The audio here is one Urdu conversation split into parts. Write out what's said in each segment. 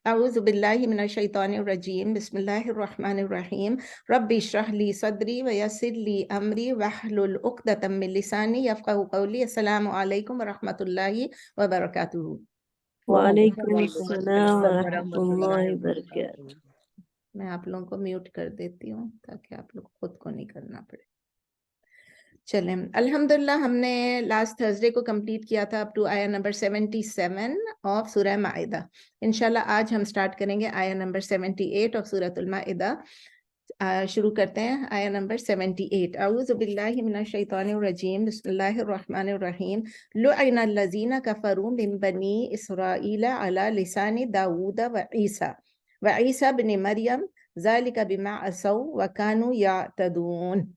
اعوذ باللہ من الشیطان الرجیم بسم اللہ الرحمن الرحیم رب اشرح لی صدری ویسر لی امری واحلل عقدۃ من لسانی یفقہوا قولی۔ السلام علیکم ورحمۃ اللہ وبرکاتہ۔ وعلیکم السلام ورحمۃ اللہ وبرکاتہ۔ میں آپ لوگوں کو میوٹ کر دیتی ہوں تاکہ آپ لوگ خود کو نہیں کرنا پڑے۔ چلیں، الحمدللہ ہم نے لاسٹ تھرسڈے کو کمپلیٹ کیا تھا اپ ٹو آیا نمبر 77 آف سورہ مائدہ۔ انشاءاللہ آج ہم سٹارٹ کریں گے آیا نمبر 78 آف سورۃ المائدہ۔ شروع کرتے ہیں آیا نمبر 78۔ اعوذ باللہ من الشیطان الرجیم بسم اللہ الرحمن الرحیم لعن الذین کفروا من بنی اسرائیل علی لسان داود وعیسیٰ بن مریم ذالک بما عصوا وکانوا یعتدون۔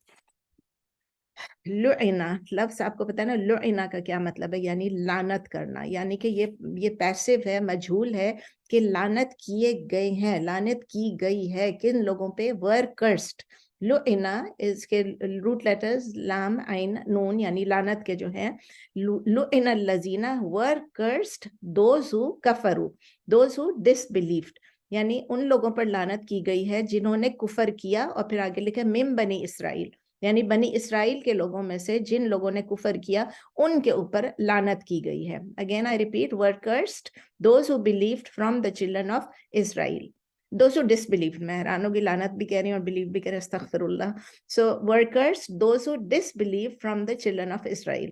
لعنا لفظ آپ کو پتہ ہے نا، لعنا کا کیا مطلب ہے؟ یعنی لعنت کرنا، یعنی کہ یہ پیسو ہے، مجہول ہے کہ لعنت کیے گئے ہیں، لعنت کی گئی ہے کن لوگوں پہ؟ ور کرسڈ۔ لعنا اس کے روٹ لیٹرز لام عین نون، یعنی لعنت کے جو ہیں۔ لعن الذین ور کرسڈ دوز ہو کفروا، دوز ہو ڈس بلیوڈ، یعنی ان لوگوں پر لعنت کی گئی ہے جنہوں نے کفر کیا، اور پھر آگے لکھا من بنی اسرائیل، یعنی بنی اسرائیل کے لوگوں میں سے جن لوگوں نے کفر کیا ان کے اوپر لعنت کی گئی ہے۔ Again I repeat, were cursed those who believed from the children of Israel. those who disbelieved، میں حیران ہوگی لعنت بھی کہہ رہی ہوں اور believe بھی کہہ رہی ہوں، استغفر اللہ۔ so were cursed those who disbelieved from the children of Israel،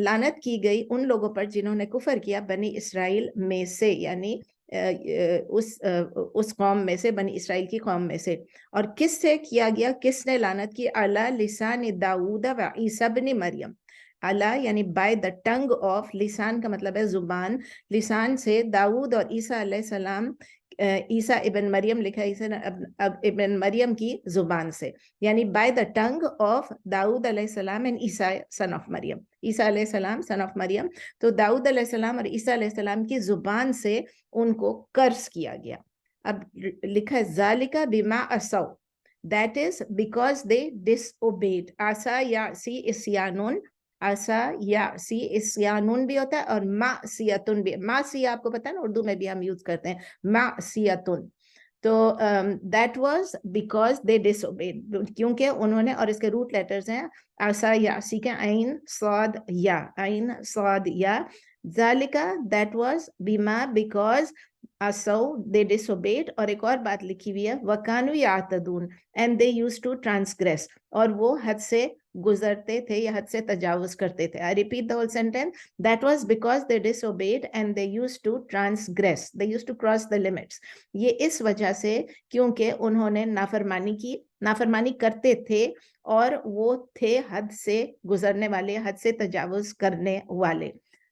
لعنت کی گئی ان لوگوں پر جنہوں نے کفر کیا بنی اسرائیل میں سے، یعنی اس قوم میں سے، بنی اسرائیل کی قوم میں سے۔ اور کس سے کیا گیا؟ کس نے لعنت کی؟ علی لسان داؤد و عیسیٰ بن مریم، علی یعنی بائی دا ٹنگ آف، لسان کا مطلب ہے زبان، لسان سے داؤد اور عیسیٰ علیہ السلام، عیسیٰ ابن مریم لکھا ہے، عیسیٰ ابن مریم کی زبان سے، یعنی بائی دا ٹنگ آف داؤد علیہ السلام اینڈ عیسیٰ سن آف مریم، عیسیٰ علیہ السلام سن آف مریم۔ تو داؤد علیہ السلام اور عیسیٰ علیہ السلام کی زبان سے ان کو کرس کیا گیا۔ اب لکھا ہے ذالک بما عصوا، that is because they disobeyed۔ عصا یعصی اسیانون، عصا یعصی اسیانون بھی ہوتا ہے اور معصیتن بھی، معصیہ آپ کو پتہ ہے نا اردو میں بھی ہم یوز کرتے ہیں معصیتن۔ تو that was because they disobeyed، کیونکہ انہوں نے، اور اس کے روٹ لیٹرز ہیں عصا یعصی کے عین صاد یا، عین صاد یا، ذالکا that was بما because عصوا they disobeyed، اور ایک اور بات لکھی ہوئی ہے وَكَانُوا يَعْتَدُونَ and they used to transgress، اور وہ حد سے گزرتے تھے یا حد سے تجاوز کرتے تھے۔ I repeat the whole sentence، that was because they disobeyed and they used to transgress، they used to cross the limits۔ یہ اس وجہ سے کیونکہ انہوں نے نافرمانی کی، نافرمانی کرتے تھے اور وہ تھے حد سے گزرنے والے، حد سے تجاوز کرنے والے۔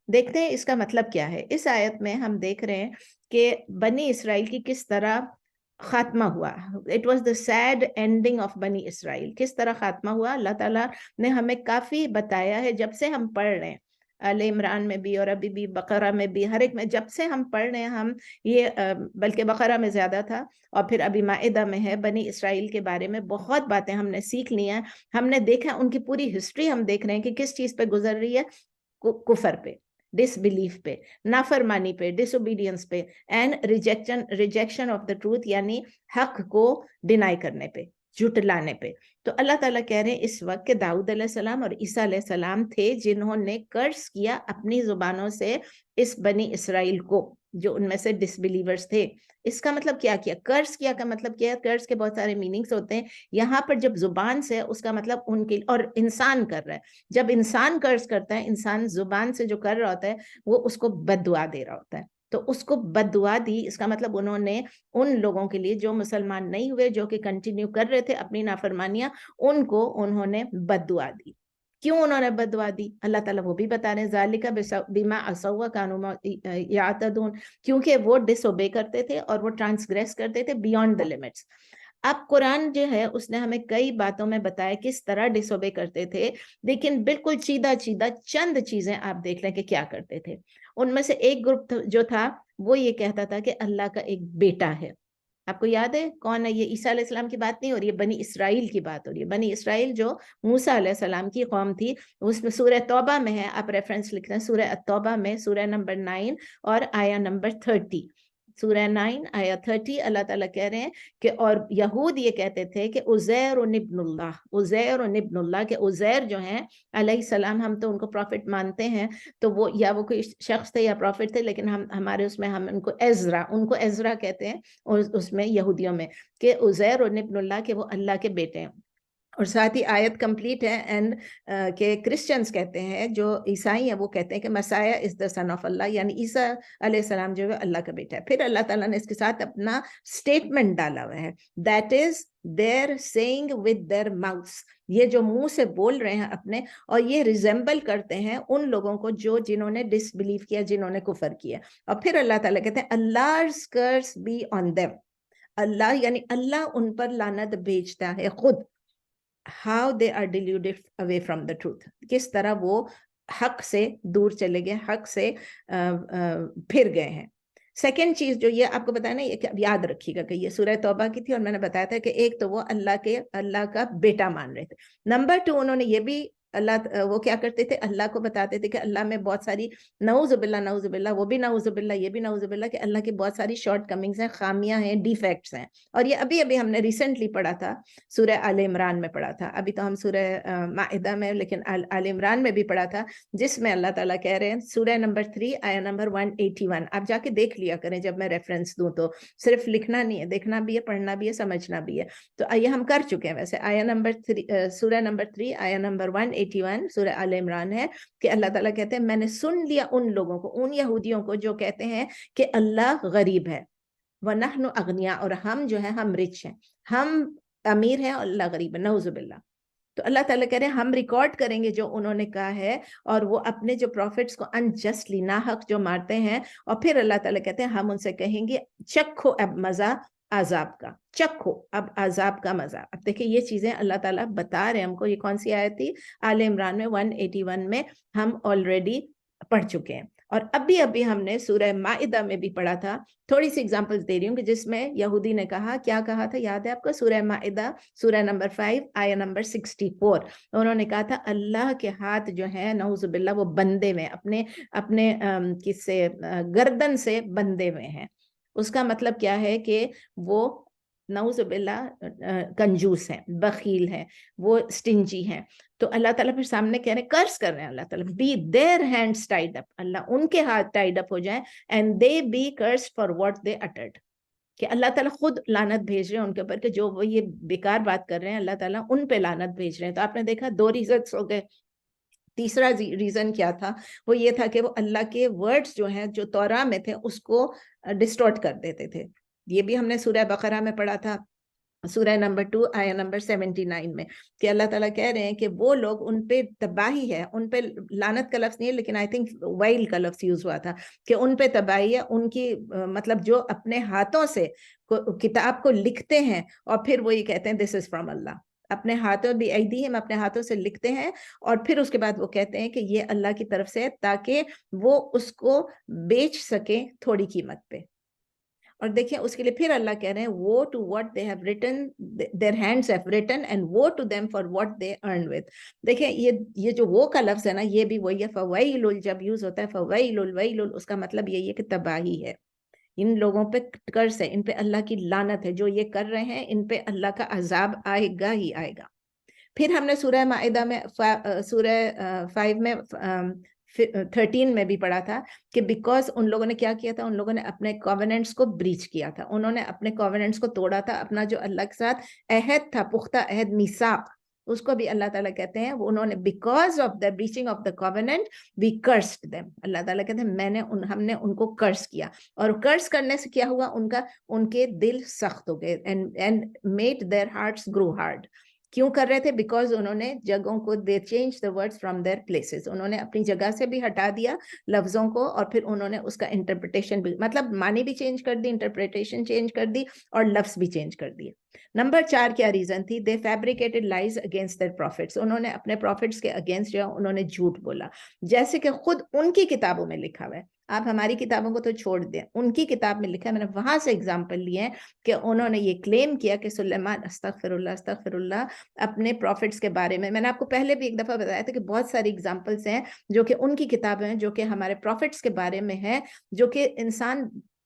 دیکھتے ہیں اس کا مطلب کیا ہے۔ اس آیت میں ہم دیکھ رہے ہیں کہ بنی اسرائیل کی کس طرح خاتمہ ہوا۔ It was the sad ending of Bani Israel. کس طرح خاتمہ ہوا؟ اللہ تعالیٰ نے ہمیں کافی بتایا ہے، جب سے ہم پڑھ رہے ہیں آل عمران میں بھی اور ابھی بھی بقرہ میں بھی، ہر ایک میں جب سے ہم پڑھ رہے ہیں ہم یہ، بلکہ بقرہ میں زیادہ تھا اور پھر ابھی مائدہ میں ہے، بنی اسرائیل کے بارے میں بہت باتیں ہم نے سیکھ لی ہیں۔ ہم نے دیکھا ان کی پوری ہسٹری، ہم دیکھ رہے ہیں کہ کس چیز پہ گزر رہی ہے، کفر پہ، ڈس بلیف پہ، نافرمانی پہ، ڈس اوبیڈینس پہ، and rejection of the truth, یعنی حق کو ڈینائی کرنے پہ، جھٹلانے پہ۔ تو اللہ تعالیٰ کہہ رہے ہیں اس وقت کہ داؤد علیہ السلام اور عیسیٰ علیہ السلام تھے جنہوں نے کرس کیا اپنی زبانوں سے اس بنی اسرائیل کو، جو ان میں سے ڈس بلیورز تھے۔ اس کا مطلب کیا کیا؟ کرس کیا کا مطلب کیا ہے؟ کرس کے بہت سارے میننگز ہوتے ہیں، یہاں پر جب زبان سے، اس کا مطلب ان کے، اور انسان کر رہا ہے، جب انسان کرس کرتا ہے، انسان زبان سے جو کر رہا ہوتا ہے وہ اس کو بد دعا دے رہا ہوتا ہے، تو اس کو بد دعا دی۔ اس کا مطلب انہوں نے ان لوگوں کے لیے جو مسلمان نہیں ہوئے، جو کہ کنٹینیو کر رہے تھے اپنی نافرمانیاں، ان کو انہوں نے بد دعا دی۔ کیوں انہوں نے بد دعا دی؟ اللہ تعالیٰ وہ بھی بتا رہے ہیں ذالک بما عصوا وکانوا یعتدون، کیونکہ وہ ڈس اوبے کرتے تھے اور وہ ٹرانسگریس کرتے تھے بیونڈ دا لمٹس۔ اب قرآن جو ہے اس نے ہمیں کئی باتوں میں بتایا کس طرح ڈس اوبے کرتے تھے، لیکن بالکل چیدہ چیدہ چند چیزیں آپ دیکھ لیں کہ کیا کرتے تھے۔ ان میں سے ایک گروپ جو تھا وہ یہ کہتا تھا کہ اللہ کا ایک بیٹا ہے۔ آپ کو یاد ہے کون ہے یہ؟ عیسیٰ علیہ السلام کی بات نہیں ہو رہی ہے، بنی اسرائیل کی بات ہو رہی ہے۔ بنی اسرائیل جو موسیٰ علیہ السلام کی قوم تھی، اس میں سورہ توبہ میں ہے، آپ ریفرنس لکھتے ہیں سورہ التوبہ میں، سورہ نمبر 9 اور آیا نمبر 30۔ سورہ 9 آیا 30 اللہ تعالیٰ کہہ رہے ہیں کہ اور یہود یہ کہتے تھے کہ عزیر ابن اللہ، عزیر ابن اللہ، کہ عزیر جو ہیں علیہ السلام، ہم تو ان کو پروفٹ مانتے ہیں، تو وہ یا وہ کوئی شخص تھے یا پروفٹ تھے، لیکن ہمارے اس میں ہم ان کو عزرا کہتے ہیں، اور اس میں یہودیوں میں کہ عزیر ابن اللہ، کہ وہ اللہ کے بیٹے ہیں. اور ساتھ ہی آیت کمپلیٹ ہے اینڈ کہ کرسچنز کہتے ہیں، جو عیسائی ہیں وہ کہتے ہیں کہ مسیح از دا سن آف اللہ، یعنی عیسیٰ علیہ السلام جو ہے اللہ کا بیٹا ہے. پھر اللہ تعالیٰ نے اس کے ساتھ اپنا اسٹیٹمنٹ ڈالا ہوا ہے، that is they're saying with their mouths, یہ جو منہ سے بول رہے ہیں اپنے، اور یہ ریزمبل کرتے ہیں ان لوگوں کو جنہوں نے ڈس بلیو کیا، جنہوں نے کفر کیا. اور پھر اللہ تعالیٰ کہتے ہیں Allah's curse be on them، اللہ یعنی اللہ ان پر لعنت بھیجتا ہے خود. how they are deluded away from the truth، کس طرح وہ حق سے دور چلے گئے، حق سے پھر گئے ہیں. سیکنڈ چیز جو یہ آپ کو بتانا، یہ کہ یاد رکھیے گا کہ یہ سورہ توبہ کی تھی، اور میں نے بتایا تھا کہ ایک تو وہ اللہ کا بیٹا مان رہے تھے. نمبر 2 انہوں نے یہ بھی وہ کیا کرتے تھے، اللہ کو بتاتے تھے کہ اللہ میں بہت ساری نعوذ باللہ، وہ بھی نعوذ باللہ، یہ بھی نعوذ باللہ، کہ اللہ کی بہت ساری شارٹ کمنگز ہیں، خامیاں ہیں، ڈیفیکٹس ہیں. اور یہ ابھی ہم نے ریسنٹلی پڑھا تھا، سورہ آل عمران میں پڑھا تھا. ابھی تو ہم سورہ مائدہ میں، لیکن آل عمران میں بھی پڑھا تھا، جس میں اللہ تعالیٰ کہہ رہے ہیں سورہ نمبر 3 آیا نمبر 181. آپ جا کے دیکھ لیا کریں جب میں ریفرنس دوں، تو صرف لکھنا نہیں ہے، دیکھنا بھی ہے، پڑھنا بھی ہے، سمجھنا بھی ہے. تو یہ ہم کر چکے ہیں ویسے. آیا نمبر 3 سورہ نمبر 3 آیا نمبر 181 سورہ آل عمران ہے کہ اللہ تعالیٰ کہتے ہیں میں نے سن لیا ان لوگوں کو، ان یہودیوں کو جو کہتے ہیں کہ اللہ غریب ہے، وَنَحْنُ أَغْنِيَاء، اور ہم جو ہیں ہم رچ ہیں، ہم امیر ہیں اور اللہ غریب ہے، نعوذ باللہ. تو اللہ تعالیٰ کہہ رہے ہیں ہم ریکارڈ کریں گے جو انہوں نے کہا ہے، اور وہ اپنے جو پروفٹس کو انجسٹلی، ناحق جو مارتے ہیں. اور پھر اللہ تعالیٰ کہتے ہیں ہم ان سے کہیں گے چکھو اب مزہ عذاب کا، چکھو اب عذاب کا مزہ. اب دیکھیں یہ چیزیں اللہ تعالیٰ بتا رہے ہیں ہم کو. یہ کون سی آیت تھی؟ آل عمران میں 181 میں ہم آلریڈی پڑھ چکے ہیں. اور ابھی ہم نے سورہ مائدہ میں بھی پڑھا تھا. تھوڑی سی اگزامپلز دے رہی ہوں کہ جس میں یہودی نے کہا، کیا کہا تھا، یاد ہے آپ کو؟ سورہ مائدہ سورہ نمبر 5 آیا نمبر 64. انہوں نے کہا تھا اللہ کے ہاتھ جو ہیں نعوذ باللہ وہ بندے ہوئے، اپنے کس سے، گردن سے بندے ہوئے ہیں. اس کا مطلب کیا ہے کہ وہ نعوذ باللہ کنجوس ہیں، بخیل ہیں، وہ سٹنجی ہیں. تو اللہ تعالیٰ پھر سامنے کہہ رہے ہیں، کرس کر رہے ہیں اللہ تعالیٰ، be their hands tied up، اللہ ان کے ہاتھ ٹائڈ اپ ہو جائیں، and they be cursed for what they uttered، کہ اللہ تعالیٰ خود لعنت بھیج رہے ہیں ان کے اوپر، کہ جو وہ یہ بیکار بات کر رہے ہیں اللہ تعالیٰ ان پہ لعنت بھیج رہے ہیں. تو آپ نے دیکھا 2 ریزنس ہو گئے. تیسرا ریزن کیا تھا؟ وہ یہ تھا کہ وہ اللہ کے ورڈز جو ہیں، جو توراہ میں تھے، اس کو ڈسٹورٹ کر دیتے تھے. یہ بھی ہم نے سورہ بقرہ میں پڑھا تھا، سورہ نمبر 2 آیا نمبر 79 میں، کہ اللہ تعالیٰ کہہ رہے ہیں کہ وہ لوگ، ان پہ تباہی ہے، ان پہ لعنت کا لفظ نہیں ہے لیکن آئی تھنک ویل کا لفظ یوز ہوا تھا، کہ ان پہ تباہی ہے، ان کی مطلب جو اپنے ہاتھوں سے کتاب کو لکھتے ہیں اور پھر وہ یہ کہتے ہیں دس از فرام اللہ، اپنے ہاتھوں بھی ایدیہم، اپنے ہاتھوں سے لکھتے ہیں اور پھر اس کے بعد وہ کہتے ہیں کہ یہ اللہ کی طرف سے، تاکہ وہ اس کو بیچ سکیں تھوڑی قیمت پہ. اور دیکھیں اس کے لیے پھر اللہ کہہ رہے ہیں woe to what they have written, their hands have written, and woe to them for what they earned with. دیکھیں یہ جو وہ کا لفظ ہے نا، یہ بھی وہی ہے. فویل جب یوز ہوتا ہے، فویل ویل، اس کا مطلب یہی ہے کہ تباہی ہے، ان لوگوں پہ کرس ہے، ان پہ اللہ کی لعنت ہے، جو یہ کر رہے ہیں ان پہ اللہ کا عذاب آئے گا ہی آئے گا. پھر ہم نے سورہ مائدہ میں سورہ 5 میں 13 میں بھی پڑھا تھا کہ بیکاز ان لوگوں نے کیا کیا تھا، ان لوگوں نے اپنے کووننٹس کو بریچ کیا تھا، انہوں نے اپنے کووننٹس کو توڑا تھا، اپنا جو اللہ کے ساتھ عہد تھا، پختہ عہد، میثاق، اس کو بھی اللہ تعالیٰ کہتے ہیں وہ انہوں نے because of the breaching of the covenant we cursed them. اللہ تعالیٰ کہتے ہیں ہم نے ان کو کرس کیا، اور کرس کرنے سے کیا ہوا، ان کے دل سخت ہو گئے، and made their hearts grow hard. کیوں کر رہے تھے؟ بیکاز انہوں نے جگہوں کو they change the words from their places, انہوں نے اپنی جگہ سے بھی ہٹا دیا لفظوں کو، اور پھر انہوں نے اس کا انٹرپریٹیشن بھی، مطلب معنی بھی چینج کر دی، انٹرپریٹیشن چینج کر دی، اور لفظ بھی چینج کر دیے. نمبر 4 کیا ریزن تھی؟ They fabricated lies against their prophets, انہوں نے اپنے پروفٹس کے اگینسٹ جو ہے انہوں نے جھوٹ بولا، جیسے کہ خود ان کی کتابوں میں لکھا ہوا ہے. آپ ہماری کتابوں کو تو چھوڑ دیں، ان کی کتاب میں لکھا ہے، میں نے وہاں سے اگزامپل لیے ہیں کہ انہوں نے یہ کلیم کیا کہ سلیمان استغفر اللہ اپنے پروفٹس کے بارے میں نے آپ کو پہلے بھی ایک دفعہ بتایا تھا کہ بہت ساری اگزامپلس ہیں جو کہ ان کی کتابیں ہیں، جو کہ ہمارے پروفٹس کے بارے میں ہیں، جو کہ انسان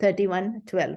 31:12।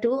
2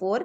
4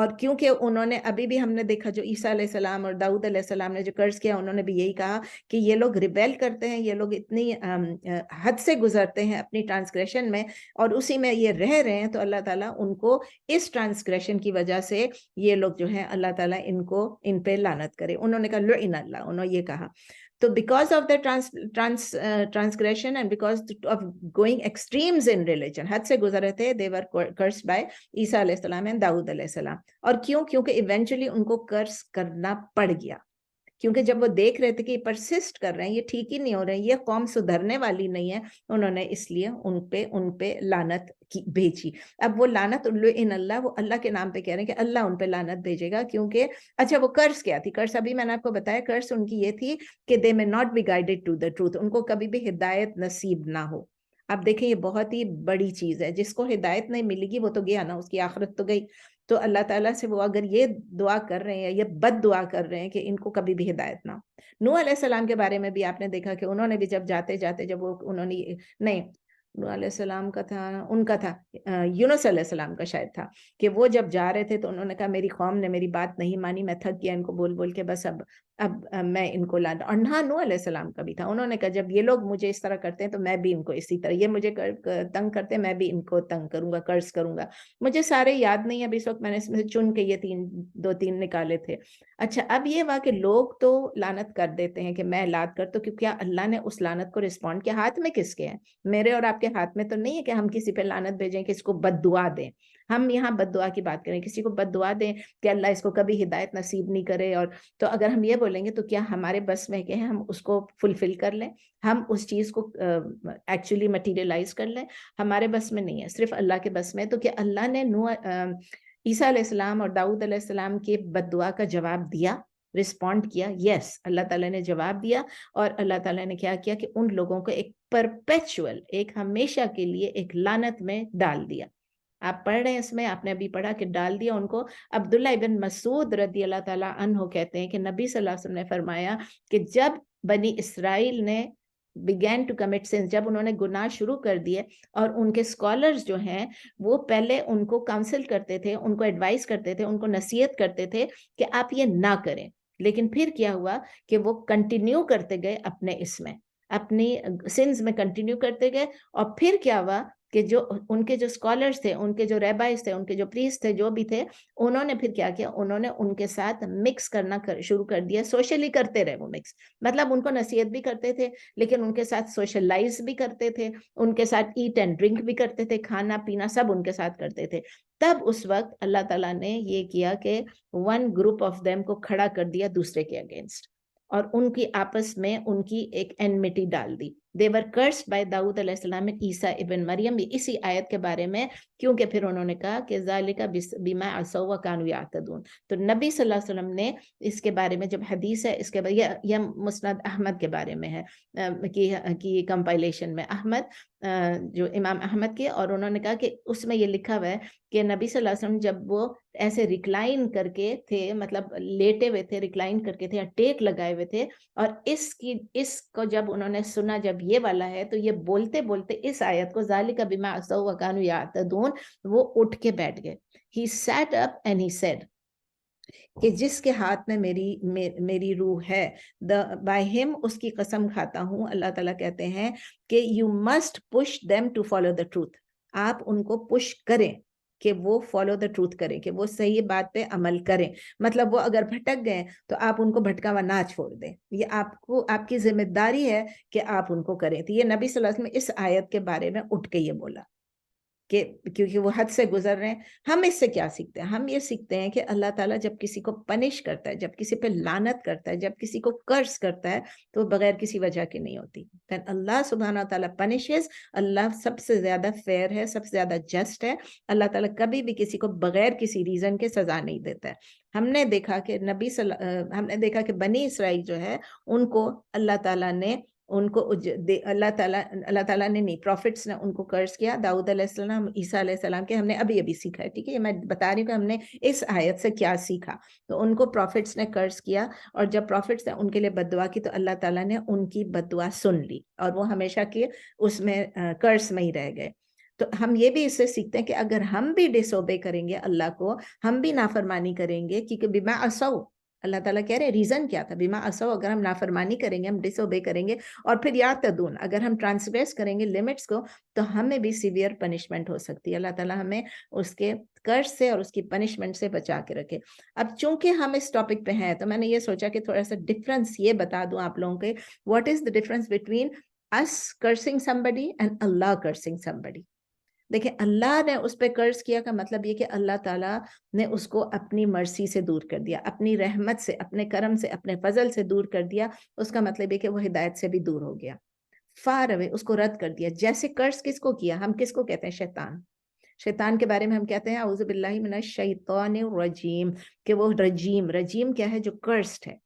اور کیونکہ انہوں نے ابھی بھی ہم نے دیکھا جو عیسیٰ علیہ السلام اور داؤد علیہ السلام نے جو قرض کیا, انہوں نے بھی یہی کہا کہ یہ لوگ ریبیل کرتے ہیں, یہ لوگ اتنی حد سے گزرتے ہیں اپنی ٹرانسگریشن میں اور اسی میں یہ رہ رہے ہیں, تو اللہ تعالیٰ ان کو اس ٹرانسگریشن کی وجہ سے یہ لوگ جو ہیں اللہ تعالیٰ ان پہ لعنت کرے. انہوں نے کہا لعن اللہ, انہوں نے یہ کہا. تو because of the transgression and because of going extremes in religion, حد سے گزرے تھے, they were cursed by عیسیٰ علیہ السلام and داؤد علیہ السلام. اور کیونکہ ایونچولی ان کو کرس کرنا پڑ گیا, کیونکہ جب وہ دیکھ رہے تھے کہ یہ پرسسٹ کر رہے ہیں, یہ ٹھیک ہی نہیں ہو رہے ہیں, یہ قوم سدھرنے والی نہیں ہے, انہوں نے اس لیے ان پہ لعنت بھیجی. اب وہ لعنت ان اللہ, وہ اللہ کے نام پہ کہہ رہے ہیں کہ اللہ ان پہ لعنت بھیجے گا. کیونکہ اچھا وہ کرس کیا تھی؟ کرس ابھی میں نے آپ کو بتایا, کرس ان کی یہ تھی کہ they may not be guided to the truth, ان کو کبھی بھی ہدایت نصیب نہ ہو. اب دیکھیں یہ بہت ہی بڑی چیز ہے, جس کو ہدایت نہیں ملے گی وہ تو گیا نا, اس کی آخرت تو گئی. تو اللہ تعالیٰ سے وہ اگر یہ دعا کر رہے ہیں, یہ بد دعا کر رہے ہیں کہ ان کو کبھی بھی ہدایت نہ ہو. نوح علیہ السلام کے بارے میں بھی آپ نے دیکھا کہ انہوں نے بھی جب جاتے جب انہوں نے نہیں, نوح علیہ السلام کا تھا, ان کا تھا یونس علیہ السلام کا شاید تھا, کہ وہ جب جا رہے تھے تو انہوں نے کہا میری قوم نے میری بات نہیں مانی, میں تھک گیا ان کو بول بول کے, بس اب میں ان کو لانا. اور ہاں نوح علیہ السلام کا بھی تھا, انہوں نے کہا جب یہ لوگ مجھے اس طرح کرتے ہیں تو میں بھی ان کو اسی طرح, یہ مجھے تنگ کرتے ہیں میں بھی ان کو تنگ کروں گا, قرض کروں گا. مجھے سارے یاد نہیں ہے اب اس وقت, میں نے اس میں سے چن کے یہ 2-3 نکالے تھے. اچھا اب یہ ہوا کہ لوگ تو لعنت کر دیتے ہیں کہ میں لات کر, تو کیا اللہ نے اس لعنت کو رسپونڈ کیا؟ ہاتھ میں کس کے ہیں؟ میرے اور آپ کے ہاتھ میں تو نہیں ہے کہ ہم کسی پہ لعنت بھیجیں, کہ اس کو بد دعا دیں. ہم یہاں بد دعا کی بات کریں, کسی کو بد دعا دیں کہ اللہ اس کو کبھی ہدایت نصیب نہیں کرے. اور تو اگر ہم یہ بولیں گے تو کیا ہمارے بس میں کہ ہم اس کو فلفل کر لیں, ہم اس چیز کو ایکچولی مٹیریلائز کر لیں؟ ہمارے بس میں نہیں ہے, صرف اللہ کے بس میں. تو کہ اللہ نے عیسیٰ علیہ السلام اور داؤد علیہ السلام کے بد دعا کا جواب دیا, رسپونڈ کیا؟ یس, اللہ تعالیٰ نے جواب دیا. اور اللہ تعالیٰ نے کیا کیا کہ ان لوگوں کو ایک پرپیچول, ایک ہمیشہ کے لیے ایک لعنت میں ڈال دیا. آپ پڑھ رہے ہیں اس میں, آپ نے ابھی پڑھا کہ ڈال دیا ان کو. عبداللہ ابن مسعود رضی اللہ تعالیٰ عنہ کہتے ہیں کہ نبی صلی اللہ علیہ وسلم نے فرمایا کہ جب بنی اسرائیل نے began to commit sins, جب انہوں نے گناہ شروع کر دیے, اور ان کے اسکالرز جو ہیں وہ پہلے ان کو کاؤنسل کرتے تھے, ان کو ایڈوائز کرتے تھے, ان کو نصیحت کرتے تھے کہ آپ یہ نہ کریں, لیکن پھر کیا ہوا کہ وہ کنٹینیو کرتے گئے اپنے اس میں, اپنی سنز میں کنٹینیو کرتے گئے. اور پھر کیا ہوا کہ جو ان کے جو اسکالرز تھے, ان کے جو ریبائز تھے, ان کے جو پریسٹ تھے, جو بھی تھے, انہوں نے پھر کیا کیا, انہوں نے ان کے ساتھ مکس کرنا شروع کر دیا. سوشلی کرتے رہے وہ مکس, مطلب ان کو نصیحت بھی کرتے تھے لیکن ان کے ساتھ سوشلائز بھی کرتے تھے, ان کے ساتھ ایٹ اینڈ ڈرنک بھی کرتے تھے, کھانا پینا سب ان کے ساتھ کرتے تھے. تب اس وقت اللہ تعالیٰ نے یہ کیا کہ ون گروپ آف دیم کو کھڑا کر دیا دوسرے کے اگینسٹ, اور ان کی آپس میں ان کی ایک انمٹی ڈال دی. They were cursed by داؤد علیہ السلام and عیسیٰ ابن مریم, اسی آیت کے بارے میں, کیونکہ پھر انہوں نے کہا کہ ذالک بما عصوا وکانوا یعتدون. تو نبی صلی اللہ علیہ وسلم نے اس کے بارے میں جب حدیث ہے, اس کے بعد یہ مسند احمد کے بارے میں ہے, کی کمپائلیشن میں احمد, جو امام احمد کے, اور انہوں نے کہا کہ اس میں یہ لکھا ہوا ہے کہ نبی صلی اللہ علیہ وسلم جب وہ ایسے ریکلائن کر کے تھے, مطلب لیٹے ہوئے تھے, ریکلائن کر کے تھے, ٹیک لگائے ہوئے تھے, اور اس کو جب انہوں نے سنا جب یہ والا ہے, تو یہ بولتے بولتے اس آیت کو ذالک بما عصوا وکانوا یعتدون, وہ اٹھ کے بیٹھ گئے. He sat up and he said کہ جس کے ہاتھ میں میری روح ہے, by him, اس کی قسم کھاتا ہوں, اللہ تعالیٰ کہتے ہیں کہ you must push them to follow the truth. آپ ان کو پش کریں کہ وہ فالو دا ٹروتھ کریں, کہ وہ صحیح بات پہ عمل کریں. مطلب وہ اگر بھٹک گئے تو آپ ان کو بھٹکا ہوا نہ چھوڑ دیں, یہ آپ کی ذمہ داری ہے کہ آپ ان کو کریں. تو یہ نبی صلی اللہ علیہ وسلم اس آیت کے بارے میں اٹھ کے یہ بولا کہ کیونکہ وہ حد سے گزر رہے ہیں. ہم اس سے کیا سیکھتے ہیں؟ ہم یہ سیکھتے ہیں کہ اللہ تعالیٰ جب کسی کو پنش کرتا ہے, جب کسی پہ لعنت کرتا ہے, جب کسی کو کرس کرتا ہے, تو بغیر کسی وجہ کی نہیں ہوتی. Then اللہ سبحانہ تعالیٰ punishes, اللہ سب سے زیادہ فیئر ہے, سب سے زیادہ جسٹ ہے. اللہ تعالیٰ کبھی بھی کسی کو بغیر کسی ریزن کے سزا نہیں دیتا ہے. ہم نے دیکھا کہ ہم نے دیکھا کہ بنی اسرائیل جو ہے, ان کو اللہ تعالیٰ نے اللہ تعالیٰ نے نہیں, پروفٹس نے ان کو کرس کیا. داؤد علیہ السلام, عیسیٰ علیہ السلام کے ہم نے ابھی سیکھا ہے, ٹھیک ہے, یہ میں بتا رہی ہوں کہ ہم نے اس آیت سے کیا سیکھا. تو ان کو پروفٹس نے کرس کیا, اور جب پروفٹس نے ان کے لیے بد دعا کی تو اللہ تعالیٰ نے ان کی بد دعا سن لی, اور وہ ہمیشہ کے اس میں کرس میں ہی رہ گئے. تو ہم یہ بھی اس سے سیکھتے ہیں کہ اگر ہم بھی ڈس اوبے کریں گے اللہ کو, ہم بھی نافرمانی کریں گے, کیونکہ بما عصوا, اللہ تعالیٰ کہہ رہے ہیں ریزن کیا تھا, بما عصوا, اگر ہم نافرمانی کریں گے, ہم ڈس اوبے کریں گے, اور پھر یعتدون, اگر ہم ٹرانسگریس کریں گے لمٹس کو, تو ہمیں بھی سیویئر پنشمنٹ ہو سکتی ہے. اللہ تعالیٰ ہمیں اس کے کرس سے اور اس کی پنشمنٹ سے بچا کے رکھے. اب چونکہ ہم اس ٹاپک پہ ہیں, تو میں نے یہ سوچا کہ تھوڑا سا ڈفرنس یہ بتا دوں آپ لوگوں کے, what is the difference between us cursing somebody and Allah cursing somebody. دیکھیں, اللہ نے اس پہ قرض کیا کا مطلب یہ کہ اللہ تعالیٰ نے اس کو اپنی مرضی سے دور کر دیا, اپنی رحمت سے, اپنے کرم سے, اپنے فضل سے دور کر دیا. اس کا مطلب یہ کہ وہ ہدایت سے بھی دور ہو گیا, فار اوے, اس کو رد کر دیا. جیسے قرض کس کو کیا, ہم کس کو کہتے ہیں, شیطان. شیطان کے بارے میں ہم کہتے ہیں اعوذ باللہ من الشیطان الرجیم, کہ وہ رجیم. رجیم کیا ہے, جو کرسڈ ہے,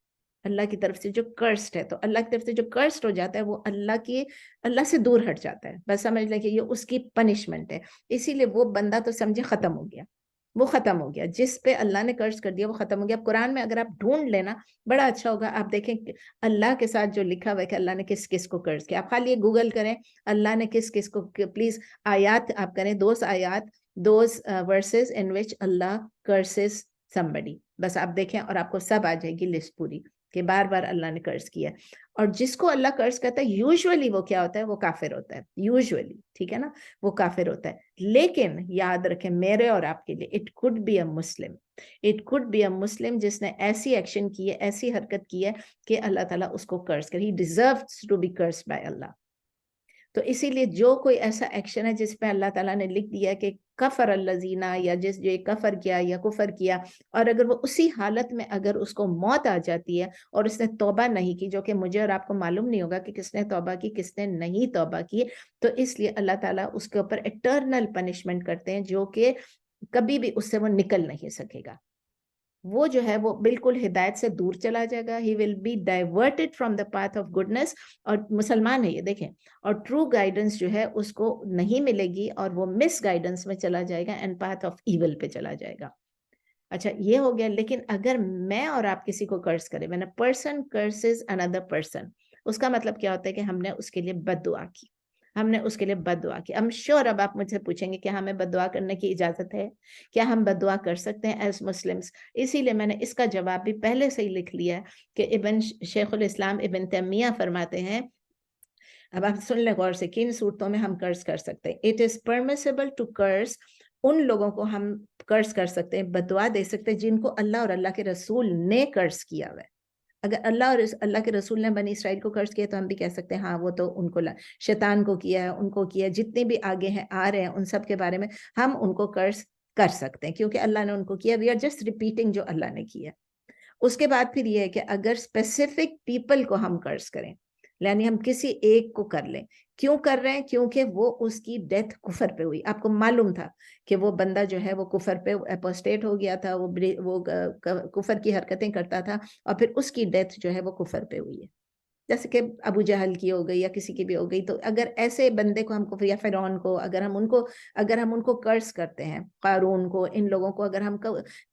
اللہ کی طرف سے جو کرسڈ ہے. تو اللہ کی طرف سے جو کرسڈ ہو جاتا ہے وہ اللہ سے دور ہٹ جاتا ہے. بس سمجھ لیں کہ یہ اس کی پنشمنٹ ہے. اسی لیے وہ بندہ تو سمجھے ختم ہو گیا, وہ ختم ہو گیا, جس پہ اللہ نے قرض کر دیا وہ ختم ہو گیا. اب قرآن میں اگر آپ ڈھونڈ لینا بڑا اچھا ہوگا, آپ دیکھیں اللہ کے ساتھ جو لکھا ہوا ہے کہ اللہ نے کس کس کو قرض کیا. آپ خالی یہ گوگل کریں اللہ نے کس کس کو, پلیز آیات آپ کریں, those verses in which Allah curses somebody, بس آپ دیکھیں اور آپ کو سب آ جائے گی لسٹ پوری کہ بار بار اللہ نے قرض کیا. اور جس کو اللہ قرض کرتا ہے یوزولی وہ کیا ہوتا ہے, وہ کافر ہوتا ہے یوزولی, ٹھیک ہے نا, وہ کافر ہوتا ہے. لیکن یاد رکھیں میرے اور آپ کے لیے, it could be a Muslim, it could be a Muslim جس نے ایسی ایکشن کی ہے, ایسی حرکت کی ہے کہ اللہ تعالیٰ اس کو قرض کرے, he deserves to be cursed by Allah. تو اسی لیے جو کوئی ایسا ایکشن ہے جس پہ اللہ تعالیٰ نے لکھ دیا کہ کفر الذین, یا جو کفر کیا یا کفر کیا, اور اگر وہ اسی حالت میں اگر اس کو موت آ جاتی ہے اور اس نے توبہ نہیں کی, جو کہ مجھے اور آپ کو معلوم نہیں ہوگا کہ کس نے توبہ کی کس نے نہیں توبہ کی, تو اس لیے اللہ تعالیٰ اس کے اوپر ایٹرنل پنشمنٹ کرتے ہیں, جو کہ کبھی بھی اس سے وہ نکل نہیں سکے گا. وہ جو ہے وہ بالکل ہدایت سے دور چلا جائے گا, he will be diverted from the path of goodness. اور مسلمان ہے یہ دیکھیں, اور ٹرو گائیڈنس جو ہے اس کو نہیں ملے گی, اور وہ مس گائیڈنس میں چلا جائے گا, اینڈ path of evil پہ چلا جائے گا. اچھا یہ ہو گیا. لیکن اگر میں اور آپ کسی کو قرض کریں, when a person curses another person, اس کا مطلب کیا ہوتا ہے کہ ہم نے اس کے لیے بد دعا کی, ہم نے اس کے لیے بد دعا کی. I'm sure اب آپ مجھ سے پوچھیں گے کہ ہمیں بد دعا کرنے کی اجازت ہے, کیا ہم بد دعا کر سکتے ہیں ایز مسلمس. اسی لیے میں نے اس کا جواب بھی پہلے سے ہی لکھ لیا ہے کہ شیخ الاسلام ابن تیمیہ فرماتے ہیں, اب آپ سن لیں غور سے, کن صورتوں میں ہم قرض کر سکتے ہیں. It is permissible to curse, ان لوگوں کو ہم قرض کر سکتے ہیں, بد دعا دے سکتے ہیں جن کو اللہ اور اللہ کے رسول نے قرض کیا ہوا ہے. اگر اللہ اور اللہ کے رسول نے بنی اسرائیل کو قرض کیا تو ہم بھی کہہ سکتے ہیں ہاں وہ تو ان کو شیطان کو کیا ہے, ان کو کیا, جتنے بھی آگے ہیں آ رہے ہیں ان سب کے بارے میں ہم ان کو قرض کر سکتے ہیں کیونکہ اللہ نے ان کو کیا. وی آر جسٹ ریپیٹنگ جو اللہ نے کیا. اس کے بعد پھر یہ ہے کہ اگر اسپیسیفک پیپل کو ہم قرض کریں, یعنی ہم کسی ایک کو کر لیں, کیوں کر رہے ہیں, کیونکہ وہ اس کی ڈیتھ کفر پہ ہوئی. آپ کو معلوم تھا کہ وہ بندہ جو ہے وہ کفر پہ اپوسٹیٹ ہو گیا تھا, وہ کفر کی حرکتیں کرتا تھا, اور پھر اس کی ڈیتھ جو ہے وہ کفر پہ ہوئی ہے, جیسے کہ ابو جہل کی ہو گئی یا کسی کی بھی ہو گئی. تو اگر ایسے بندے کو ہم کو, یا فرعون کو, اگر ہم ان کو قرض کرتے ہیں, قارون کو, ان لوگوں کو اگر ہم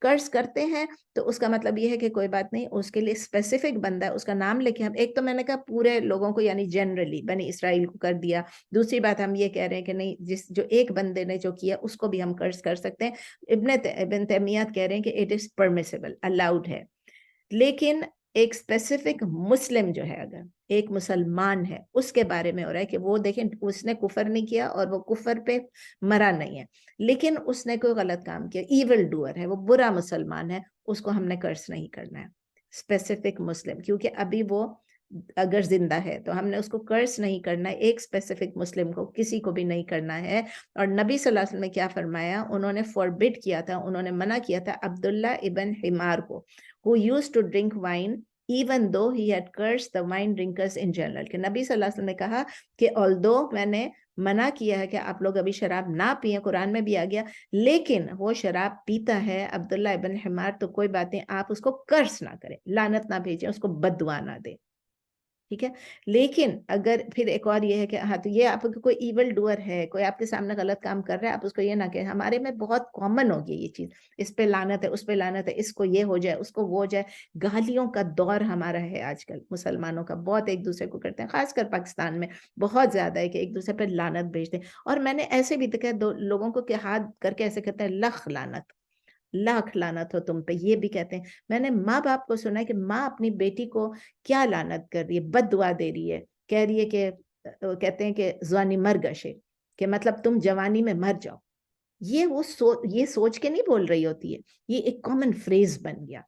قرض کرتے ہیں, تو اس کا مطلب یہ ہے کہ کوئی بات نہیں, اس کے لیے اسپیسیفک بندہ ہے, اس کا نام لے کے ہم, ایک تو میں نے کہا پورے لوگوں کو یعنی جنرلی بنی اسرائیل کو کر دیا, دوسری بات ہم یہ کہہ رہے ہیں کہ نہیں, جو ایک بندے نے جو کیا اس کو بھی ہم قرض کر سکتے ہیں. ابن تیمیہ کہہ رہے ہیں کہ اٹ از پرمیسیبل, الاؤڈ ہے. لیکن ایک اسپیسیفک مسلم جو ہے, اگر ایک مسلمان ہے, اس کے بارے میں ہو رہا ہے کہ وہ دیکھیں اس نے کفر نہیں کیا اور وہ کفر پہ مرا نہیں ہے, لیکن اس نے کوئی غلط کام کیا, ایول ڈوئر ہے, وہ برا مسلمان ہے, اس کو ہم نے قرض نہیں کرنا ہے. اسپیسیفک مسلم, کیونکہ ابھی وہ اگر زندہ ہے تو ہم نے اس کو قرض نہیں کرنا ہے. ایک اسپیسیفک مسلم کو, کسی کو بھی نہیں کرنا ہے. اور نبی صلی اللہ علیہ وسلم نے کیا فرمایا, انہوں نے فوربڈ کیا تھا, انہوں نے منع کیا تھا عبداللہ ابن حمار کو, who used to drink wine even though he had cursed the wine drinkers in general. کہ نبی صلی اللہ علیہ وسلم نے کہا کہ although میں نے منع کیا ہے کہ آپ لوگ ابھی شراب نہ پئیں, قرآن میں بھی آ گیا, لیکن وہ شراب پیتا ہے عبداللہ ابن حمار, تو کوئی بات نہیں, آپ اس کو قرض نہ کریں, لعنت نہ بھیجیں, اس کو بد دعا نہ دیں. ٹھیک ہے. لیکن اگر پھر ایک اور یہ ہے کہ ہاں تو یہ آپ کوئی ایول ڈوئر ہے, کوئی آپ کے سامنے غلط کام کر رہا ہے, آپ اس کو یہ نہ کہیں. ہمارے میں بہت کامن ہو گئی یہ چیز, اس پہ لعنت ہے, اس پہ لعنت ہے, اس کو یہ ہو جائے, اس کو وہ ہو جائے. گالیوں کا دور ہمارا ہے آج کل مسلمانوں کا, بہت ایک دوسرے کو کرتے ہیں, خاص کر پاکستان میں بہت زیادہ ہے کہ ایک دوسرے پہ لعنت بھیجتے ہیں. اور میں نے ایسے بھی دیکھا لوگوں کو کہ ہاتھ کر کے ایسے کہتے ہیں لخ لعنت, لاکھ لعنت ہو تم پہ, یہ بھی کہتے ہیں. میں نے ماں باپ کو سنا ہے کہ ماں اپنی بیٹی کو کیا لعنت کر رہی ہے, بد دعا دے رہی ہے, کہہ رہی ہے کہ کہتے ہیں کہ زوانی مر گشے, کہ مطلب تم جوانی میں مر جاؤ. یہ سوچ کے نہیں بول رہی ہوتی ہے, یہ ایک کامن فریز بن گیا.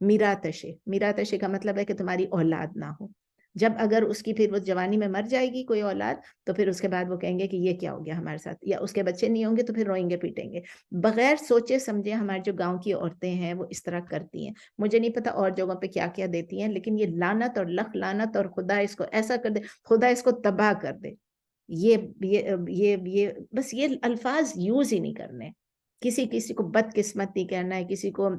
میراتشے کا مطلب ہے کہ تمہاری اولاد نہ ہو. جب اگر اس کی پھر وہ جوانی میں مر جائے گی کوئی اولاد, تو پھر اس کے بعد وہ کہیں گے کہ یہ کیا ہو گیا ہمارے ساتھ, یا اس کے بچے نہیں ہوں گے تو پھر روئیں گے پیٹیں گے. بغیر سوچے سمجھے ہمارے جو گاؤں کی عورتیں ہیں وہ اس طرح کرتی ہیں. مجھے نہیں پتا اور جگہوں پہ کیا کیا دیتی ہیں, لیکن یہ لعنت اور لخ لعنت اور خدا اس کو ایسا کر دے, خدا اس کو تباہ کر دے, یہ بس یہ الفاظ یوز ہی نہیں کرنے. کسی کو بدقسمت نہیں کہنا ہے, کسی کو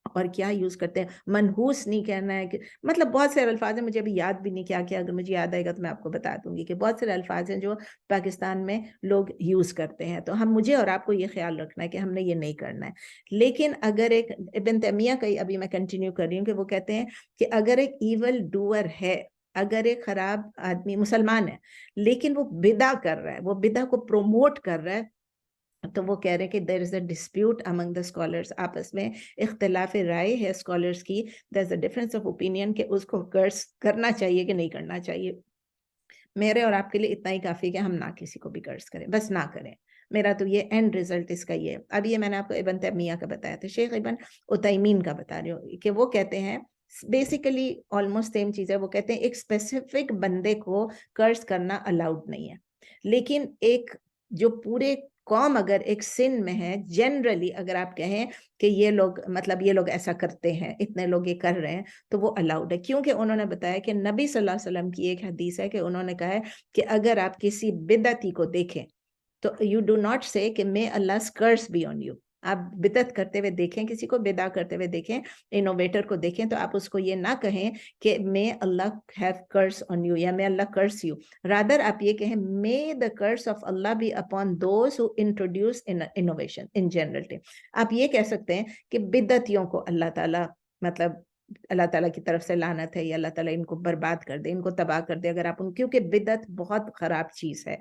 اور کیا یوز کرتے ہیں, منحوس نہیں کہنا ہے, کہ مطلب بہت سارے الفاظ ہیں, مجھے ابھی یاد بھی نہیں کیا, اگر مجھے یاد آئے گا تو میں آپ کو بتا دوں گی کہ بہت سارے الفاظ ہیں جو پاکستان میں لوگ یوز کرتے ہیں. تو مجھے اور آپ کو یہ خیال رکھنا ہے کہ ہم نے یہ نہیں کرنا ہے. لیکن اگر ایک ابن تیمیہ کا ابھی میں کنٹینیو کر رہی ہوں کہ وہ کہتے ہیں کہ اگر ایک ایول ڈوئر ہے, اگر ایک خراب آدمی مسلمان ہے لیکن وہ بدعہ کر رہا ہے, وہ بدعہ کو پروموٹ کر رہا ہے, تو وہ کہہ رہے ہیں کہ there is a dispute among the scholars, آپس میں اختلاف رائے ہے scholars کی, there is a difference of opinion کہ اس کو کرس کرنا چاہیے کہ نہیں کرنا چاہیے. میرے اور آپ کے لیے اتنا ہی کافی ہے کہ ہم نہ کسی کو بھی کرس کریں, بس نہ کریں. میرا تو یہ اینڈ ریزلٹ اس کا یہ ہے. اب یہ میں نے آپ کو ابن تیمیہ کا بتایا تھا, شیخ ابن عثیمین کا بتا رہی ہوں کہ وہ کہتے ہیں بیسیکلی آلموسٹ سیم چیز ہے. وہ کہتے ہیں ایک اسپیسیفک بندے کو کرس کرنا الاؤڈ نہیں ہے, لیکن ایک جو پورے قوم اگر ایک سن میں ہے, جنرلی اگر آپ کہیں کہ یہ لوگ ایسا کرتے ہیں, اتنے لوگ یہ کر رہے ہیں, تو وہ الاؤڈ ہے. کیونکہ انہوں نے بتایا کہ نبی صلی اللہ علیہ وسلم کی ایک حدیث ہے کہ انہوں نے کہا ہے کہ اگر آپ کسی بدعتی کو دیکھیں تو یو ڈو ناٹ سے کہ may Allah's curse be on you. آپ بدعت کرتے ہوئے دیکھیں, کسی کو بدعا کرتے ہوئے دیکھیں, انوویٹر کو دیکھیں, تو آپ اس کو یہ نہ کہیں کہ may Allah have curse on you یا may Allah curse you. Rather آپ یہ کہیں may the curse of Allah be upon those who introduce innovation in general. آپ یہ کہہ سکتے ہیں کہ بدعتیوں کو اللہ تعالیٰ اللہ تعالیٰ کی طرف سے لعنت ہے, یا اللہ تعالیٰ ان کو برباد کر دے, ان کو تباہ کر دے. اگر آپ کیونکہ بدعت بہت خراب چیز ہے,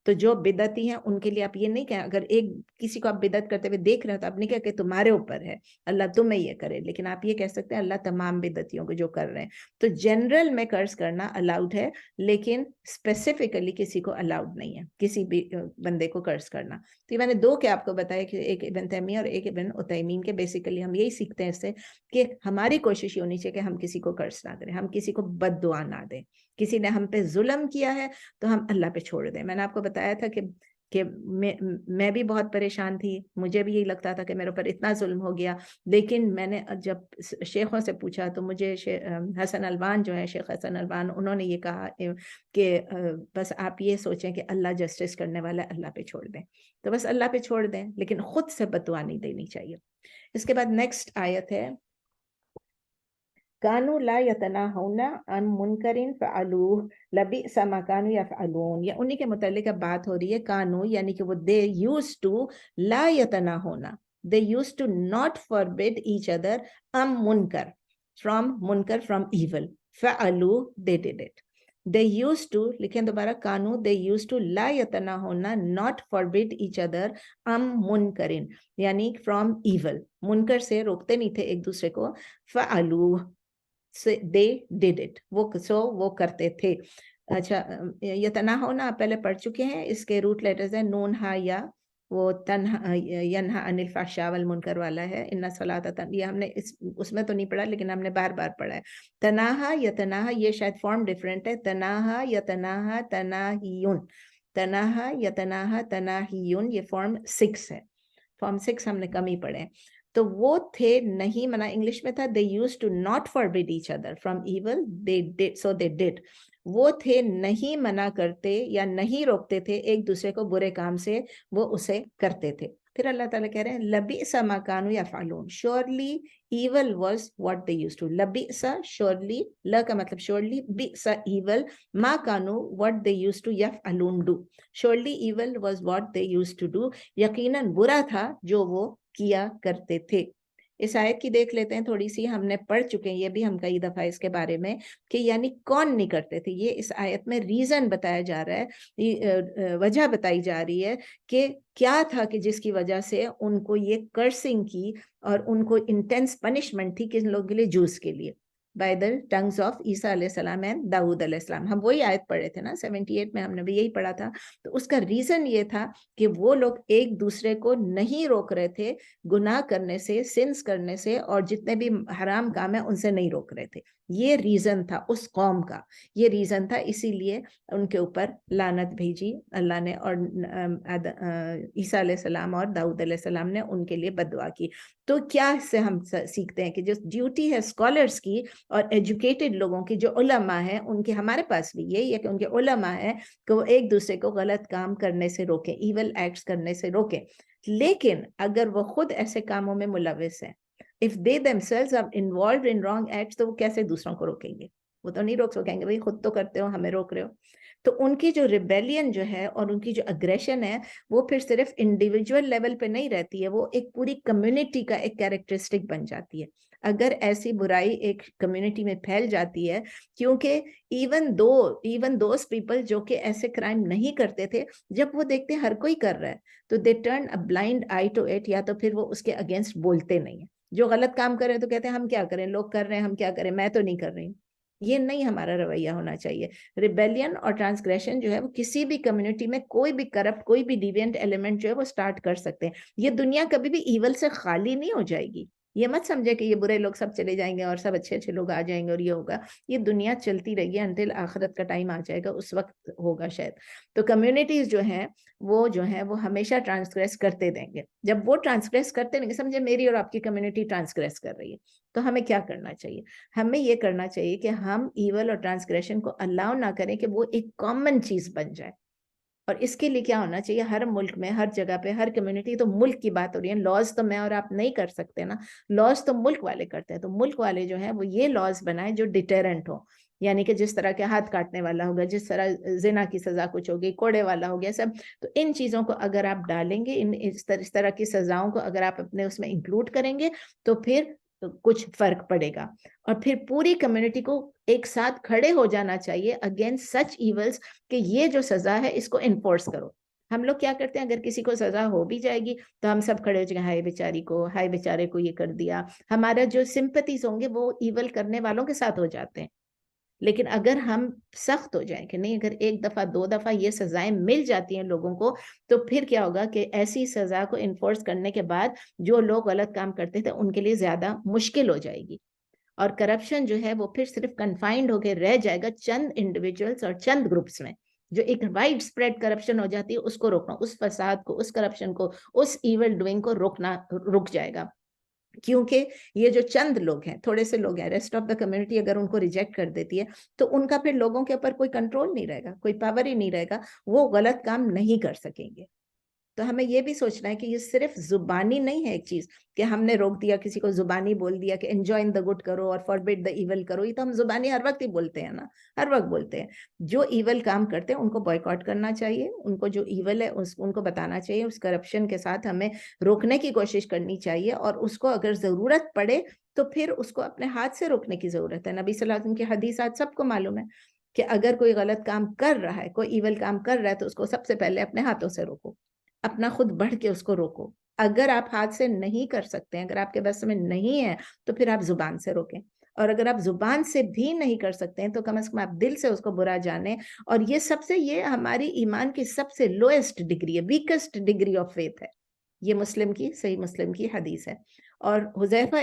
تو جو بدعتی ہیں ان کے لیے آپ یہ نہیں کہیں, اگر ایک کسی کو آپ بدعت کرتے ہوئے دیکھ رہے ہو تو آپ نہیں کہہ کہ تمہارے اوپر ہے, اللہ تمہیں یہ کرے, لیکن آپ یہ کہہ سکتے ہیں اللہ تمام بدعتیوں کو جو کر رہے ہیں. تو جنرل میں قرض کرنا الاؤڈ ہے, لیکن اسپیسیفکلی کسی کو الاؤڈ نہیں ہے, کسی بھی بندے کو قرض کرنا. تو یہ میں نے دو کہ آپ کو بتایا کہ ایک ابن تیمیہ اور ایک ابن عثیمین کے. بیسیکلی ہم یہی سیکھتے ہیں اس سے کہ ہماری کوشش یہ ہونی چاہیے کہ ہم کسی کو قرض نہ کریں, ہم کسی کو بد دعا نہ دیں. کسی نے ہم پہ ظلم کیا ہے تو ہم اللہ پہ چھوڑ دیں. میں نے آپ کو بتایا تھا کہ میں بھی بہت پریشان تھی, مجھے بھی یہی لگتا تھا کہ میرے اوپر اتنا ظلم ہو گیا, لیکن میں نے جب شیخوں سے پوچھا تو مجھے حسن الوان جو ہے, شیخ حسن الوان, انہوں نے یہ کہا کہ بس آپ یہ سوچیں کہ اللہ جسٹس کرنے والا ہے, اللہ پہ چھوڑ دیں. تو بس اللہ پہ چھوڑ دیں, لیکن خود سے بددعا نہیں دینی چاہیے. اس کے بعد نیکسٹ آیت ہے کانو لا یتناہون عن منکر فعلوہ لبئس ما کانوا یفعلون. یا انہی کے متعلق بات ہو رہی ہے. کانو یعنی کہ وہ they used to law یتناہون, they used to not forbid each other منکر from evil, فعلوہ they did it. They used to, لکھیں دوبارہ, کانو they used to law یتناہون not forbid each other منکرین یعنی from evil, منکر سے روکتے نہیں تھے ایک دوسرے کو. فعلوہ they did it, وہ کرتے تھے. اچھا, یتناہونا آپ پہلے پڑھ چکے ہیں, اس کے روٹ لیٹرز ہیں نون ہا یا, وہ تنہا ینہا عن الفحشاء والمنکر والا ہے. ان الصلاۃ, یہ ہم نے اس میں تو نہیں پڑھا لیکن ہم نے بار بار پڑھا ہے. تناہا یتناہا, یہ شاید فارم ڈیفرنٹ ہے. تناہا یتناہا تناہیون, تناہا یتناہا تناہیون, یہ فارم 6 ہے. فارم 6 ہم نے کم ہی پڑھے. تو وہ تھے نہیں منع, انگلش میں تھا they used to not forbid each other from evil, they did, so they did. وہ تھے نہیں منع کرتے یا نہیں روکتے تھے ایک دوسرے کو برے کام سے, وہ اسے کرتے تھے. پھر اللہ تعالیٰ کہہ رہے ہیں لبئس ما کانوا یفعلون, surely evil was what they used to. لبئس surely, ل کا مطلب surely, بئس evil, ما کانوا what they used to یفعلون do. surely evil was what they used to do, یقیناً برا تھا جو وہ کیا کرتے تھے. اس آیت کی دیکھ لیتے ہیں تھوڑی سی, ہم نے پڑھ چکے ہیں یہ بھی ہم کئی دفعہ اس کے بارے میں, کہ یعنی کون نہیں کرتے تھے. یہ اس آیت میں ریزن بتایا جا رہا ہے, وجہ بتائی جا رہی ہے کہ کیا تھا کہ جس کی وجہ سے ان کو یہ کرسنگ کی اور ان کو انٹینس پنشمنٹ تھی کن لوگوں کے لیے, جوز کے لیے, بائی دا ٹنگز آف عیسیٰ علیہ السلام اینڈ داؤد علیہ السلام. ہم وہی آیت پڑھے تھے نا 78 میں, ہم نے بھی یہی پڑھا تھا. تو اس کا ریزن یہ تھا کہ وہ لوگ ایک دوسرے کو نہیں روک رہے تھے گناہ کرنے سے, سنس کرنے سے, اور جتنے بھی حرام کام ہیں ان سے نہیں روک رہے تھے. یہ ریزن تھا اس قوم کا, یہ ریزن تھا, اسی لیے ان کے اوپر لعنت بھیجی اللہ نے, اور عیسیٰ علیہ السلام اور داؤد علیہ السلام نے ان کے لیے بد دعا کی. تو کیا اس سے ہم سیکھتے ہیں کہ جو ڈیوٹی ہے اسکالرس کی اور ایجوکیٹڈ لوگوں کی, جو علماء ہیں ان کی, ہمارے پاس بھی یہی ہے کہ ان کے علماء ہیں کہ وہ ایک دوسرے کو غلط کام کرنے سے روکیں, ایول ایکٹس کرنے سے روکیں. لیکن اگر وہ خود ایسے کاموں میں ملوث ہیں, if they themselves are involved in wrong acts, تو وہ کیسے دوسروں کو روکیں گے؟ وہ تو نہیں روک سکیں گے, بھائی خود تو کرتے ہو ہمیں روک رہے ہو. تو ان کی جو ریبیلین جو ہے اور ان کی جو اگریشن ہے وہ پھر صرف انڈیویجول لیول پہ نہیں رہتی ہے, وہ ایک پوری کمیونٹی کا ایک کیریکٹرسٹک بن جاتی ہے اگر ایسی برائی ایک کمیونٹی میں پھیل جاتی ہے. کیونکہ ایون دوز پیپل جو کہ ایسے کرائم نہیں کرتے تھے, جب وہ دیکھتے ہیں ہر کوئی کر رہا ہے تو they turn a blind eye to it, یا تو پھر وہ اس کے اگینسٹ بولتے نہیں ہیں. جو غلط کام کر رہے ہیں تو کہتے ہیں ہم کیا کریں, لوگ کر رہے ہیں ہم کیا کریں, میں تو نہیں کر رہی ہوں. یہ نہیں ہمارا رویہ ہونا چاہیے. ریبیلین اور ٹرانسگریشن جو ہے وہ کسی بھی کمیونٹی میں کوئی بھی کرپٹ, کوئی بھی ڈیوینٹ ایلیمنٹ جو ہے وہ سٹارٹ کر سکتے ہیں. یہ دنیا کبھی بھی ایول سے خالی نہیں ہو جائے گی. یہ مت سمجھے کہ یہ برے لوگ سب چلے جائیں گے اور سب اچھے اچھے لوگ آ جائیں گے اور یہ ہوگا. یہ دنیا چلتی رہے گی انٹل آخرت کا ٹائم آ جائے گا, اس وقت ہوگا شاید. تو کمیونٹیز جو ہیں وہ ہمیشہ ٹرانسگریس کرتے دیں گے. جب وہ ٹرانسگریس کرتے نہیں, سمجھے میری اور آپ کی کمیونٹی ٹرانسگریس کر رہی ہے, تو ہمیں کیا کرنا چاہیے؟ ہمیں یہ کرنا چاہیے کہ ہم ایول اور ٹرانسگریشن کو الاؤ نہ کریں کہ وہ ایک کامن چیز بن جائے. اور اس کے لیے کیا ہونا چاہیے, ہر ملک میں, ہر جگہ پہ, ہر کمیونٹی, تو ملک کی بات ہو رہی ہے, لاز تو میں اور آپ نہیں کر سکتے نا, لاز تو ملک والے کرتے ہیں. تو ملک والے جو ہیں وہ یہ لاز بنائیں جو ڈیٹرنٹ ہو, یعنی کہ جس طرح کے ہاتھ کاٹنے والا ہوگا, جس طرح زنا کی سزا کچھ ہوگی, کوڑے والا ہو گیا سب. تو ان چیزوں کو اگر آپ ڈالیں گے, اس طرح کی سزاؤں کو اگر آپ اپنے اس میں انکلوڈ کریں گے, تو پھر کچھ فرق پڑے گا. اور پھر پوری کمیونٹی کو ایک ساتھ کھڑے ہو جانا چاہیے اگینسٹ سچ ایولز کہ یہ جو سزا ہے اس کو انفورس کرو. ہم لوگ کیا کرتے ہیں, اگر کسی کو سزا ہو بھی جائے گی تو ہم سب کھڑے ہو جائیں گے, ہائے بیچاری کو, ہائے بیچارے کو یہ کر دیا. ہمارا جو سمپتیز ہوں گے وہ ایول کرنے والوں کے ساتھ ہو جاتے ہیں. لیکن اگر ہم سخت ہو جائیں کہ نہیں, اگر ایک دفعہ دو دفعہ یہ سزائیں مل جاتی ہیں لوگوں کو, تو پھر کیا ہوگا کہ ایسی سزا کو انفورس کرنے کے بعد جو لوگ غلط کام کرتے تھے ان کے لیے زیادہ مشکل ہو جائے گی. اور کرپشن جو ہے وہ پھر صرف کنفائنڈ ہو کے رہ جائے گا چند انڈیویجولز اور چند گروپس میں. جو ایک وائڈ سپریڈ کرپشن ہو جاتی ہے اس کو روکنا, اس فساد کو, اس کرپشن کو, اس ایول ڈوئنگ کو روکنا رک جائے گا. کیونکہ یہ جو چند لوگ ہیں, تھوڑے سے لوگ ہیں, ریسٹ آف دا کمیونٹی اگر ان کو ریجیکٹ کر دیتی ہے تو ان کا پھر لوگوں کے اوپر کوئی کنٹرول نہیں رہے گا, کوئی پاور ہی نہیں رہے گا, وہ غلط کام نہیں کر سکیں گے. تو ہمیں یہ بھی سوچنا ہے کہ یہ صرف زبانی نہیں ہے ایک چیز کہ ہم نے روک دیا, کسی کو زبانی بول دیا کہ انجوائے دا گڈ کرو اور فاربٹ دا ایول کرو. یہ تو ہم زبانی ہر وقت ہی بولتے ہیں نا, ہر وقت بولتے ہیں. جو ایول کام کرتے ہیں ان کو بائیکاٹ کرنا چاہیے, ان کو جو ایول ہے ان کو بتانا چاہیے, اس کرپشن کے ساتھ ہمیں روکنے کی کوشش کرنی چاہیے. اور اس کو اگر ضرورت پڑے تو پھر اس کو اپنے ہاتھ سے روکنے کی ضرورت ہے. نبی صلی اللہ علیہ وسلم کی حدیثات سب کو معلوم ہے کہ اگر کوئی غلط کام کر رہا ہے, کوئی ایول کام کر رہا ہے, تو اس کو سب سے پہلے اپنے ہاتھوں سے روکو, اپنا خود بڑھ کے اس کو روکو. اگر آپ ہاتھ سے نہیں کر سکتے ہیں, اگر آپ کے بس میں نہیں ہے, تو پھر آپ زبان سے روکیں. اور اگر آپ زبان سے بھی نہیں کر سکتے ہیں تو کم از کم آپ دل سے اس کو برا جانیں. اور یہ ہماری ایمان کی سب سے لوئسٹ ڈگری ہے, ویکسٹ ڈگری آف فیتھ ہے. یہ صحیح مسلم کی حدیث ہے. اور حذیفہ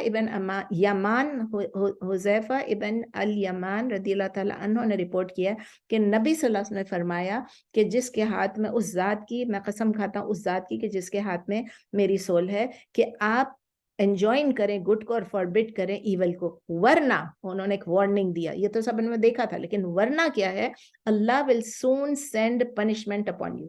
ابن الیمان رضی اللہ تعالیٰ عنہ نے رپورٹ کیا کہ نبی صلی اللہ علیہ وسلم نے فرمایا کہ جس کے ہاتھ میں, اس ذات کی میں قسم کھاتا ہوں, اس ذات کی کہ جس کے ہاتھ میں میری سول ہے, کہ آپ انجوائن کریں گڈ کو اور فاربٹ کریں ایول کو, ورنہ انہوں نے ایک وارننگ دیا, یہ تو سب نے دیکھا تھا, لیکن ورنہ کیا ہے, اللہ ول سون سینڈ پنشمنٹ اپون یو.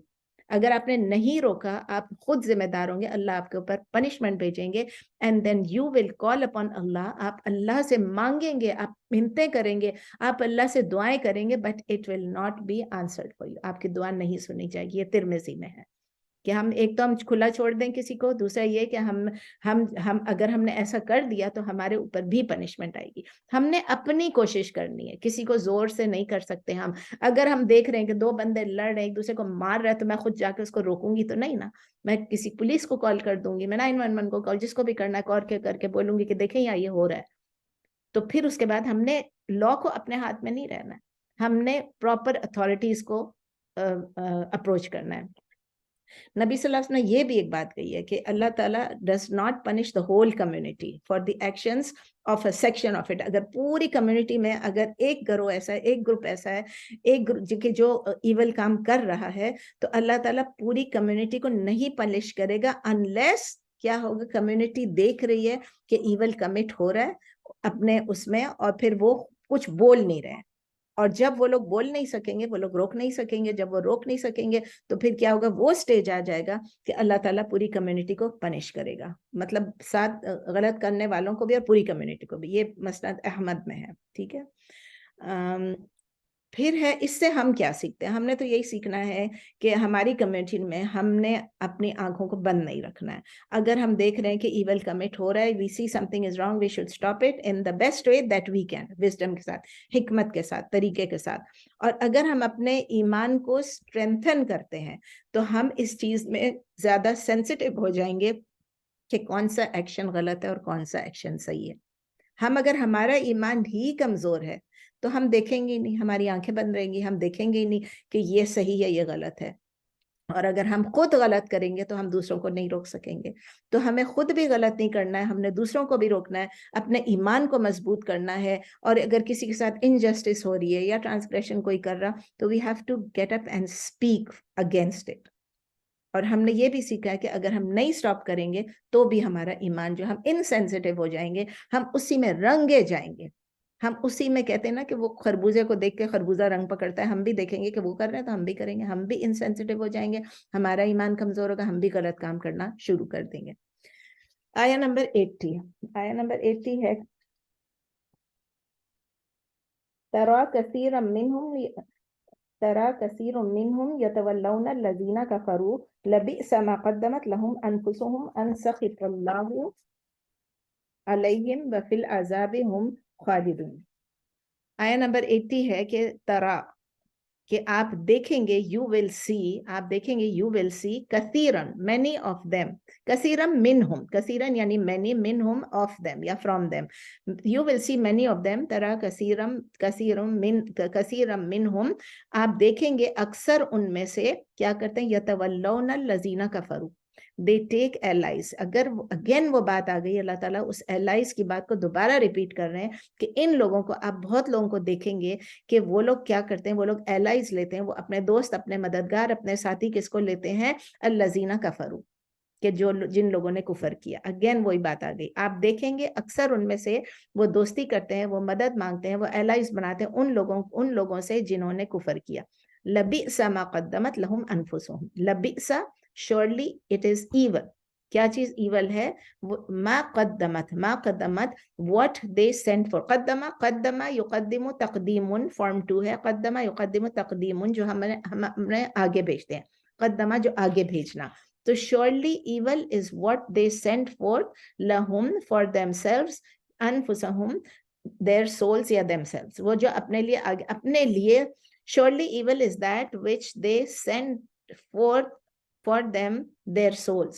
اگر آپ نے نہیں روکا آپ خود ذمہ دار ہوں گے, اللہ آپ کے اوپر پنشمنٹ بھیجیں گے. And then you will call upon Allah, آپ اللہ سے مانگیں گے, آپ منتیں کریں گے, آپ اللہ سے دعائیں کریں گے, but it will not be answered for you, آپ کی دعا نہیں سنی جائے گی. یہ ترمذی میں ہے کہ ہم ایک تو ہم کھلا چھوڑ دیں کسی کو, دوسرا یہ کہ ہم اگر ہم نے ایسا کر دیا تو ہمارے اوپر بھی پنشمنٹ آئے گی. ہم نے اپنی کوشش کرنی ہے, کسی کو زور سے نہیں کر سکتے ہم. اگر ہم دیکھ رہے ہیں کہ دو بندے لڑ رہے ہیں, ایک دوسرے کو مار رہے ہیں, تو میں خود جا کے اس کو روکوں گی تو نہیں نا, میں کسی پولیس کو کال کر دوں گی, میں 911 کو کال, جس کو بھی کرنا ہے کر کے بولوں گی کہ دیکھیں یہ ہو رہا ہے. تو پھر اس کے بعد ہم نے لا کو اپنے ہاتھ میں نہیں رہنا ہے, ہم نے پراپر اتھارٹیز کو اپروچ کرنا ہے. نبی صلی اللہ علیہ وسلم نے یہ بھی ایک بات کہی ہے کہ اللہ تعالیٰ does not punish the whole community for the actions of A section of it. اگر پوری کمیونٹی میں اگر ایک گروہ ایسا ہے, ایک گروپ ایسا ہے, ایک جو ایول کام کر رہا ہے, تو اللہ تعالیٰ پوری کمیونٹی کو نہیں پنش کرے گا انلیس کیا ہوگا, کمیونٹی دیکھ رہی ہے کہ ایول کمٹ ہو رہا ہے اپنے اس میں, اور پھر وہ کچھ بول نہیں رہے ہیں. اور جب وہ لوگ بول نہیں سکیں گے, وہ لوگ روک نہیں سکیں گے, جب وہ روک نہیں سکیں گے تو پھر کیا ہوگا, وہ سٹیج آ جائے گا کہ اللہ تعالیٰ پوری کمیونٹی کو پنش کرے گا, مطلب ساتھ غلط کرنے والوں کو بھی اور پوری کمیونٹی کو بھی. یہ مسند احمد میں ہے, ٹھیک ہے. پھر ہے اس سے ہم کیا سیکھتے ہیں, ہم نے تو یہی سیکھنا ہے کہ ہماری کمیونٹی میں ہم نے اپنی آنکھوں کو بند نہیں رکھنا ہے. اگر ہم دیکھ رہے ہیں کہ ایول کمٹ ہو رہا ہے, we see something is wrong, we should stop it in the best way that we can, wisdom کے ساتھ, حکمت کے ساتھ, طریقے کے ساتھ. اور اگر ہم اپنے ایمان کو اسٹرینتھن کرتے ہیں تو ہم اس چیز میں زیادہ سینسٹیو ہو جائیں گے کہ کون سا ایکشن غلط ہے اور کون سا ایکشن صحیح ہے. ہم اگر ہمارا ایمان ہی کمزور ہے تو ہم دیکھیں گے نہیں, ہماری آنکھیں بند رہیں گی, ہم دیکھیں گے ہی نہیں کہ یہ صحیح ہے یہ غلط ہے. اور اگر ہم خود غلط کریں گے تو ہم دوسروں کو نہیں روک سکیں گے. تو ہمیں خود بھی غلط نہیں کرنا ہے, ہم نے دوسروں کو بھی روکنا ہے, اپنے ایمان کو مضبوط کرنا ہے. اور اگر کسی کے ساتھ انجسٹس ہو رہی ہے یا ٹرانسگریشن کوئی کر رہا, تو we have to get up and speak against it. اور ہم نے یہ بھی سیکھا ہے کہ اگر ہم نہیں سٹاپ کریں گے تو بھی ہمارا ایمان جو, ہم انسینسٹیو ہو جائیں گے, ہم اسی میں رنگے جائیں گے. ہم اسی میں کہتے ہیں نا کہ وہ خربوزے کو دیکھ کے خربوزہ رنگ پکڑتا ہے, ہم بھی دیکھیں گے کہ وہ کر رہے ہیں تو ہم بھی کریں گے, ہم بھی انسینسٹیو ہو جائیں گے, ہمارا ایمان کمزور ہوگا, ہم بھی غلط کام کرنا شروع کر دیں گے. آیا نمبر 80, آیا نمبر 80 ہے ترا کثیر منهم يتولون الذين كفروا لبئس ما قدمت لهم انفسهم ان سخط الله علیہم وفی العذاب هم خالدون. آیا نمبر 80 ہے کہ ترا, کہ آپ دیکھیں گے, یو ول سی, آپ دیکھیں گے, یو ول سی کثیرن, مینی آف دیم, کثیرن منہم, کثیرن یعنی مینی, منہم آف دیم یا from them, you will see many of them, ترا کثیرن منہم, آپ دیکھیں گے اکثر ان میں سے کیا کرتے ہیں, یتولون الذین کفروا, they take allies. اگر اگین وہ بات آ گئی, اللہ تعالیٰ اس allies کی بات کو دوبارہ ریپیٹ کر رہے ہیں کہ ان لوگوں کو, آپ بہت لوگوں کو دیکھیں گے کہ وہ لوگ کیا کرتے ہیں, وہ لوگ allies لیتے ہیں, وہ اپنے دوست, اپنے مددگار, اپنے ساتھی کس کو لیتے ہیں, الذین کفروا, کہ جن لوگوں نے کفر کیا. اگین وہی بات آ گئی, آپ دیکھیں گے اکثر ان میں سے وہ دوستی کرتے ہیں, وہ مدد مانگتے ہیں, وہ allies بناتے ہیں ان لوگوں سے جنہوں نے کفر کیا. لبئس ما قدمت لهم انفسهم, لبئس surely it is evil. کیا چیز ایول ہے, ما قدمت, ما قدمت what they sent for. قدم یقدم تقدیم, form 2 ہے, قدم یقدم تقدیم, جو ہم نے آگے بھیجتے ہیں, قدم جو آگے بھیجنا. تو surely evil is what they sent forth لهم for themselves, انفسهم their souls یا themselves, وہ جو اپنے لیے surely evil is that which they sent forth for them their souls,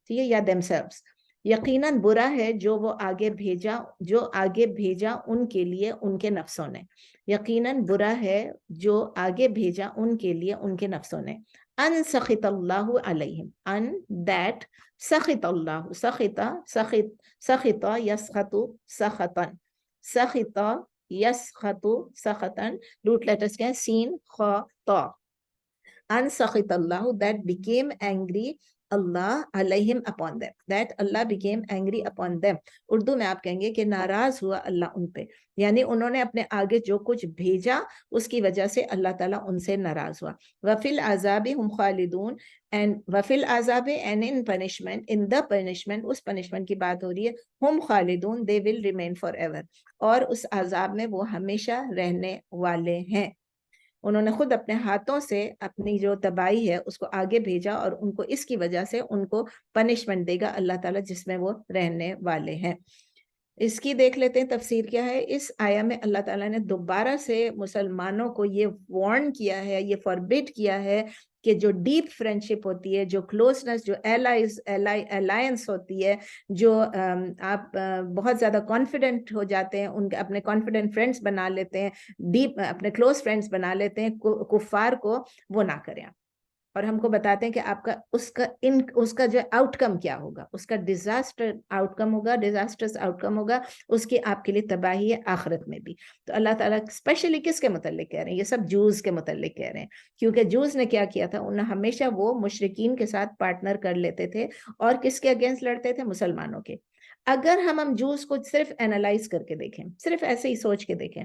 ٹھیک ہے, یا themselves. یقیناً برا ہے جو وہ آگے بھیجا ان کے لیے ان کے نفسوں نے, یقیناً برا ہے جو آگے بھیجا ان کے لیے ان کے نفسوں نے. ان سخط اللہ علیہم, ان that سخط اللہ, سخط یسخط سخطن, سخط یسخط سخطن, روٹ لیٹرز کیا ہیں, سین خا تا. ان سخط اللہ, that became angry Allah alayhim upon them, that Allah became angry upon them. Urdu میں آپ کہیں گے کہ ناراض ہوا اللہ ان پہ، یعنی انہوں نے اپنے آگے جو کچھ بھیجا اس کی وجہ سے اللہ تعالیٰ ان سے ناراض ہوا. وَفِي الْعَذَابِ هُمْ خَالِدُونَ, and وَفِي الْعَذَابِ, and in punishment, in the punishment, us punishment کی بات ہو رہی ہے, ہم خالدون, they will remain forever, اور اس عذاب میں وہ ہمیشہ رہنے والے ہیں. انہوں نے خود اپنے ہاتھوں سے اپنی جو تباہی ہے اس کو آگے بھیجا، اور ان کو اس کی وجہ سے ان کو پنشمنٹ دے گا اللہ تعالیٰ جس میں وہ رہنے والے ہیں. اس کی دیکھ لیتے ہیں تفسیر کیا ہے. اس آیا میں اللہ تعالیٰ نے دوبارہ سے مسلمانوں کو یہ وارن کیا ہے، یہ فوربڈ کیا ہے کہ جو ڈیپ فرینڈشپ ہوتی ہے، جو کلوزنس، جو الائنس ہوتی ہے، جو آپ بہت زیادہ کانفیڈنٹ ہو جاتے ہیں، ان کے اپنے کانفیڈنٹ فرینڈس بنا لیتے ہیں، ڈیپ اپنے کلوز فرینڈس بنا لیتے ہیں، کفار کو وہ نہ کریں. اور ہم کو بتاتے ہیں کہ آپ کا اس کا جو آؤٹ کم کیا ہوگا، اس کا ڈیزاسٹر آؤٹ کم ہوگا، ڈیزاسٹرس آؤٹ کم ہوگا، اس کی آپ کے لیے تباہی ہے آخرت میں بھی. تو اللہ تعالیٰ اسپیشلی کس کے متعلق کہہ رہے ہیں؟ یہ سب جوز کے متعلق کہہ رہے ہیں، کیونکہ جوز نے کیا کیا تھا، انہیں ہمیشہ وہ مشرکین کے ساتھ پارٹنر کر لیتے تھے، اور کس کے اگینسٹ لڑتے تھے؟ مسلمانوں کے. اگر ہم جوز کو صرف اینالائز کر کے دیکھیں، صرف ایسے ہی سوچ کے دیکھیں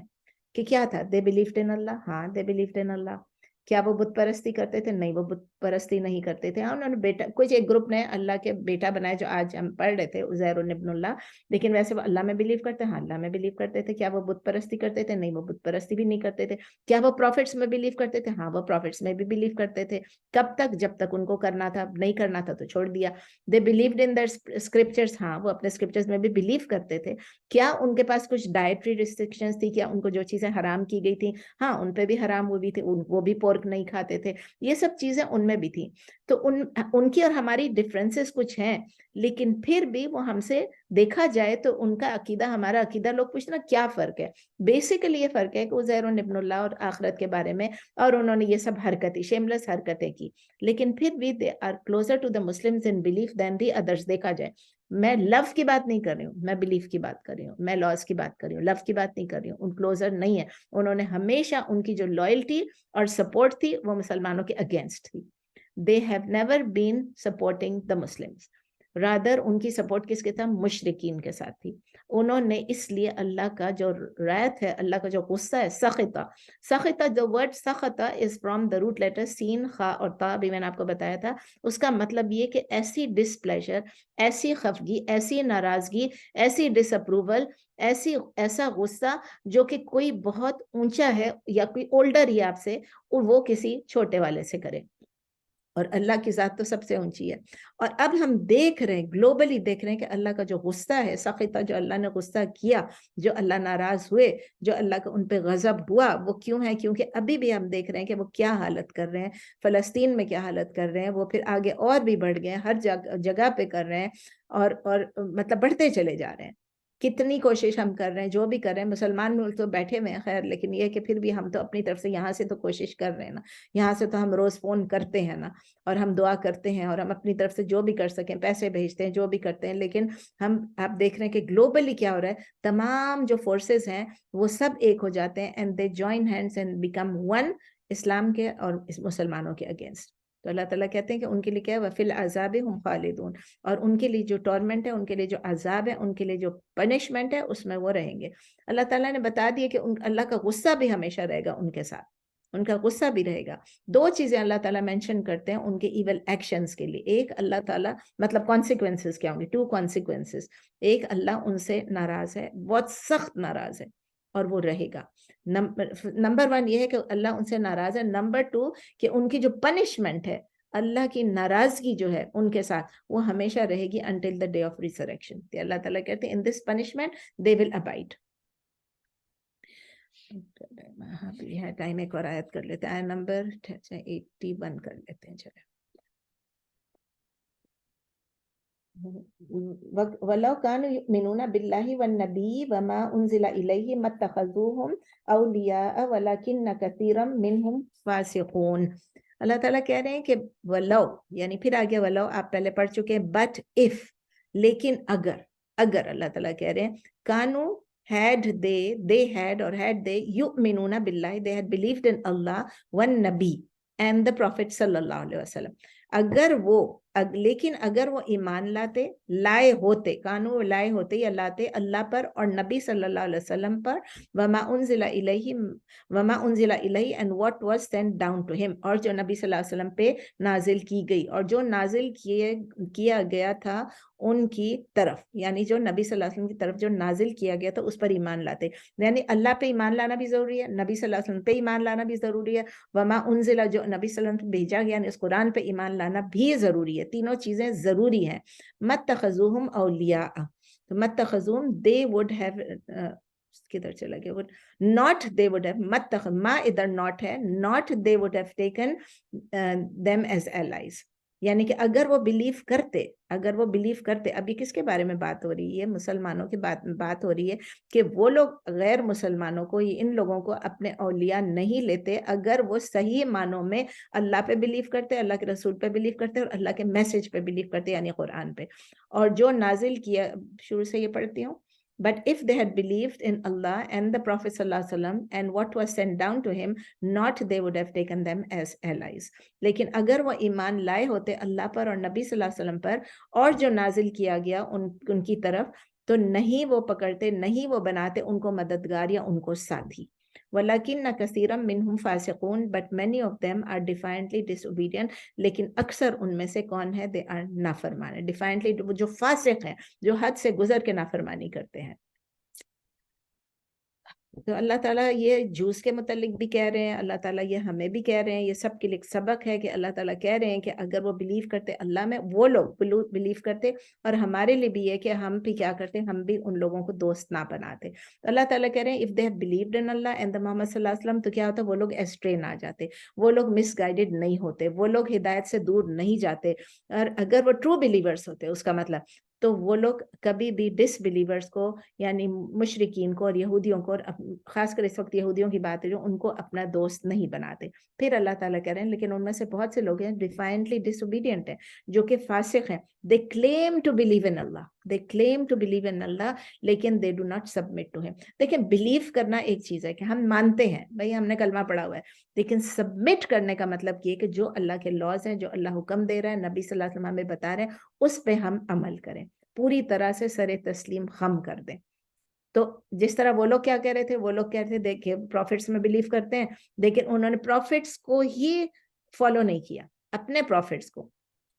کہ کیا تھا، دے بلیوڈ ان اللہ، ہاں دے بلیوڈ ان اللہ. کیا وہ بت پرستی کرتے تھے؟ نہیں، وہ بت پرستی نہیں کرتے تھے. انہوں نے بیٹا، کچھ ایک گروپ نے اللہ کے بیٹا بنایا، جو آج ہم پڑھ رہے تھے عزیر ابن اللہ، لیکن ویسے وہ اللہ میں بلیو کرتے ہیں، ہاں اللہ میں بلیو کرتے تھے. کیا وہ بت پرستی کرتے تھے؟ نہیں، وہ بت پرستی بھی نہیں کرتے تھے. کیا وہ پروفٹس میں بلیو کرتے تھے؟ ہاں وہ پروفٹس میں بھی بلیو کرتے تھے. کب تک؟ جب تک ان کو کرنا تھا. نہیں کرنا تھا تو چھوڑ دیا. They believed in their scriptures, ہاں وہ اپنے اسکرپچرز میں بھی بلیو کرتے تھے. کیا ان کے پاس کچھ ڈائٹری ریسٹرکشنز تھی؟ کیا ان کو جو چیزیں حرام کی گئی تھیں، ہاں ان پہ بھی حرام ہوئی تھی، وہ بھی پورک نہیں کھاتے تھے. یہ سب چیزیں ان میں بھی تھیں. تو ان کی اور ہماری ڈفرینسز کچھ ہیں، لیکن پھر بھی وہ ہم سے دیکھا جائے تو ان کا عقیدہ ہمارا عقیدہ، لوگ پوچھنا کیا فرق ہے؟ بیسیکلی یہ فرق ہے کہ عزیر ابن اللہ اور آخرت کے بارے میں، اور انہوں نے یہ سب حرکتیں، شیملیس حرکتیں کی، لیکن پھر بھی they are closer to the Muslims in belief than the others. دیکھا جائے، میں لو کی بات نہیں کر رہی ہوں، میں بلیف کی بات کر رہی ہوں، میں لاز کی بات کر رہی ہوں، لو کی بات نہیں کر رہی ہوں. ان کلوزر نہیں ہے. انہوں نے ہمیشہ ان کی جو لائلٹی اور سپورٹ تھی وہ مسلمانوں کے اگینسٹ تھی. They have never been supporting the Muslims. Rather ان کی سپورٹ کس کے تھا؟ مشرکین کے ساتھ تھی. انہوں نے اس لیے اللہ کا جو رعایت ہے، اللہ کا جو غصہ ہے، سخطہ the word سخطہ is from the root letter سین، خا اور تا، بھی میں نے آپ کو بتایا تھا. اس کا مطلب یہ کہ ایسی ڈسپلیجر، ایسی خفگی، ایسی ناراضگی، ایسی ڈس اپروول، ایسا غصہ جو کہ کوئی بہت اونچا ہے یا کوئی اولڈر ہی آپ سے، وہ کسی چھوٹے والے سے کرے. اور اللہ کی ذات تو سب سے اونچی ہے. اور اب ہم دیکھ رہے ہیں، گلوبلی دیکھ رہے ہیں کہ اللہ کا جو غصہ ہے، سخطہ، جو اللہ نے غصہ کیا، جو اللہ ناراض ہوئے، جو اللہ کا ان پہ غضب ہوا، وہ کیوں ہے؟ کیونکہ ابھی بھی ہم دیکھ رہے ہیں کہ وہ کیا حالت کر رہے ہیں، فلسطین میں کیا حالت کر رہے ہیں، وہ پھر آگے اور بھی بڑھ گئے ہیں، ہر جگہ پہ کر رہے ہیں، اور مطلب بڑھتے چلے جا رہے ہیں. کتنی کوشش ہم کر رہے ہیں، جو بھی کر رہے ہیں، مسلمان ملک تو بیٹھے ہوئے ہیں خیر، لیکن یہ کہ پھر بھی ہم تو اپنی طرف سے یہاں سے تو کوشش کر رہے ہیں نا، یہاں سے تو ہم روز فون کرتے ہیں نا، اور ہم دعا کرتے ہیں، اور ہم اپنی طرف سے جو بھی کر سکیں، پیسے بھیجتے ہیں، جو بھی کرتے ہیں. لیکن آپ دیکھ رہے ہیں کہ گلوبلی کیا ہو رہا ہے، تمام جو فورسز ہیں وہ سب ایک ہو جاتے ہیں، and they join hands and become one, اسلام کے اور مسلمانوں کے اگینسٹ. تو اللہ تعالیٰ کہتے ہیں کہ ان کے لیے کیا ہے، وَفِي الْعَذَابِ هُمْ خَالِدُونَ، اور ان کے لیے جو ٹورمنٹ ہے، ان کے لیے جو عذاب ہے، ان کے لیے جو پنشمنٹ ہے، اس میں وہ رہیں گے. اللہ تعالیٰ نے بتا دیا کہ اللہ کا غصہ بھی ہمیشہ رہے گا ان کے ساتھ، ان کا غصہ بھی رہے گا. دو چیزیں اللہ تعالیٰ مینشن کرتے ہیں ان کے ایول ایکشنز کے لیے. ایک اللہ تعالیٰ مطلب کانسیکوینسز کیا ہوں گے، 2 کانسیکوینسز. ایک اللہ ان سے ناراض ہے، بہت سخت ناراض ہے، اور وہ رہے گا. نمبر 1 یہ ہے کہ اللہ ان سے ناراض ہے. نمبر 2 کہ ان کی جو پنشمنٹ ہے، اللہ کی ناراضگی جو ہے ان کے ساتھ، وہ ہمیشہ رہے گی until the day of resurrection. اللہ تعالیٰ کہتے ہیں in this punishment they will abide. Time ایک اور آیت کر لیتے ہیں، نمبر 81 کر لیتے ہیں. چلے وَلَوْ كَانُوا يُؤْمِنُونَ بِاللَّهِ وَالنَّبِيِّ وَمَا أُنزِلَ إِلَيْهِ مَا اتَّخَذُوهُمْ أَوْلِيَاءَ وَلَكِنَّ كَثِيرًا مِّنْهُمْ فَاسِقُونَ. اللہ تعالیٰ کہہ رہے ہیں کہ ولو، یعنی پھر آگے ولو آپ پہلے پڑھ چکے ہیں، بٹ اف، لیکن اگر اللہ تعالیٰ کہہ رہے ہیں کانو had they yu'minuna billahi, they had believed in Allah wan nabi and the prophet sallallahu alaihi wasallam. اگر وہ لیکن اگر وہ ایمان لائے ہوتے یا لاتے اللہ پر اور نبی صلی اللہ علیہ وسلم پر، وما انزل الیہ and what was sent down to him، اور جو نبی صلی اللہ علیہ وسلم پہ نازل کی گئی اور جو نازل کیا گیا تھا ان کی طرف، یعنی جو نبی صلی اللہ علیہ وسلم کی طرف جو نازل کیا گیا تھا اس پر ایمان لاتے، یعنی اللہ پہ ایمان لانا بھی ضروری ہے، نبی صلی اللہ علیہ وسلم پہ ایمان لانا بھی ضروری ہے، وما انزل جو نبی صلی اللہ علیہ وسلم پہ بھیجا گیا یعنی اس قرآن پہ ایمان لانا بھی ضروری ہے، تینوں چیزیں ضروری ہیں۔ متخذوہم اولیاء، متخذوہم they would have کدھر چلا گیا not they would have متخذ ما ادھر not ہے not they would have taken them as allies، یعنی کہ اگر وہ بلیو کرتے، اب یہ کس کے بارے میں بات ہو رہی ہے؟ مسلمانوں کی بات ہو رہی ہے کہ وہ لوگ غیر مسلمانوں کو، ان لوگوں کو اپنے اولیاء نہیں لیتے اگر وہ صحیح معنوں میں اللہ پہ بلیو کرتے، اللہ کے رسول پہ بلیو کرتے اور اللہ کے میسج پہ بلیو کرتے، یعنی قرآن پہ، اور جو نازل کیا، شروع سے یہ پڑھتی ہوں، but if they had believed in Allah and the Prophet sallallahu alaihi wasallam and what was sent down to him, not they would have taken them as allies، لیکن اگر وہ ایمان لائے ہوتے اللہ پر اور نبی صلی اللہ علیہ وسلم پر اور جو نازل کیا گیا ان کی طرف، تو نہیں وہ پکڑتے، نہیں وہ بناتے ان کو مددگار یا ان کو ساتھی۔ وَلَكِنَّ كَثِيرًا مِّنْهُمْ فَاسِقُونَ but many of them are defiantly disobedient، لیکن اکثر ان میں سے کون ہے؟ they are نافرمان، defiantly جو فاسق ہیں، جو حد سے گزر کے نافرمانی کرتے ہیں۔ تو اللہ تعالیٰ یہ جوز کے متعلق بھی کہہ رہے ہیں، اللہ تعالیٰ یہ ہمیں بھی کہہ رہے ہیں، یہ سب کے لیے سبق ہے کہ اللہ تعالیٰ کہہ رہے ہیں کہ اگر وہ بلیو کرتے اللہ میں، وہ لوگ بلیو کرتے، اور ہمارے لیے بھی یہ کہ ہم بھی کیا کرتے، ہم بھی ان لوگوں کو دوست نہ بناتے۔ تو اللہ تعالیٰ کہہ رہے ہیں if they have believed in Allah and the Muhammad صلی اللہ علیہ وسلم، تو کیا ہوتا؟ وہ لوگ ایسٹرے نہ جاتے، وہ لوگ مس گائیڈڈ نہیں ہوتے، وہ لوگ ہدایت سے دور نہیں جاتے، اور اگر وہ ٹرو بلیورز ہوتے اس کا مطلب، تو وہ لوگ کبھی بھی ڈس بلیورز کو یعنی مشرکین کو اور یہودیوں کو، اور خاص کر اس وقت یہودیوں کی بات ہے جو ان کو اپنا دوست نہیں بناتے۔ پھر اللہ تعالیٰ کہہ رہے ہیں لیکن ان میں سے بہت سے لوگ ہیں ڈیفائنٹلی ڈس اوبیڈینٹ ہیں، جو کہ فاسق ہیں، they claim to believe in Allah، they claim to believe in Allah لیکن they do not submit to him۔ دیکھیں بلیو کرنا ایک چیز ہے کہ ہم مانتے ہیں، بھئی ہم نے کلمہ پڑھا ہوا ہے، لیکن سبمٹ کرنے کا مطلب یہ کہ جو اللہ کے لاز ہیں، جو اللہ حکم دے رہا ہے، نبی صلی اللہ علیہ وسلم ہمیں بتا رہے ہیں، اس پہ ہم عمل کریں، پوری طرح سے سر تسلیم خم کر دیں۔ تو جس طرح وہ لوگ کیا کہہ رہے تھے، وہ لوگ کہتے تھے دیکھیں پروفٹس میں بلیو کرتے ہیں، لیکن انہوں نے پروفٹس کو ہی فالو نہیں کیا، اپنے پروفٹس کو،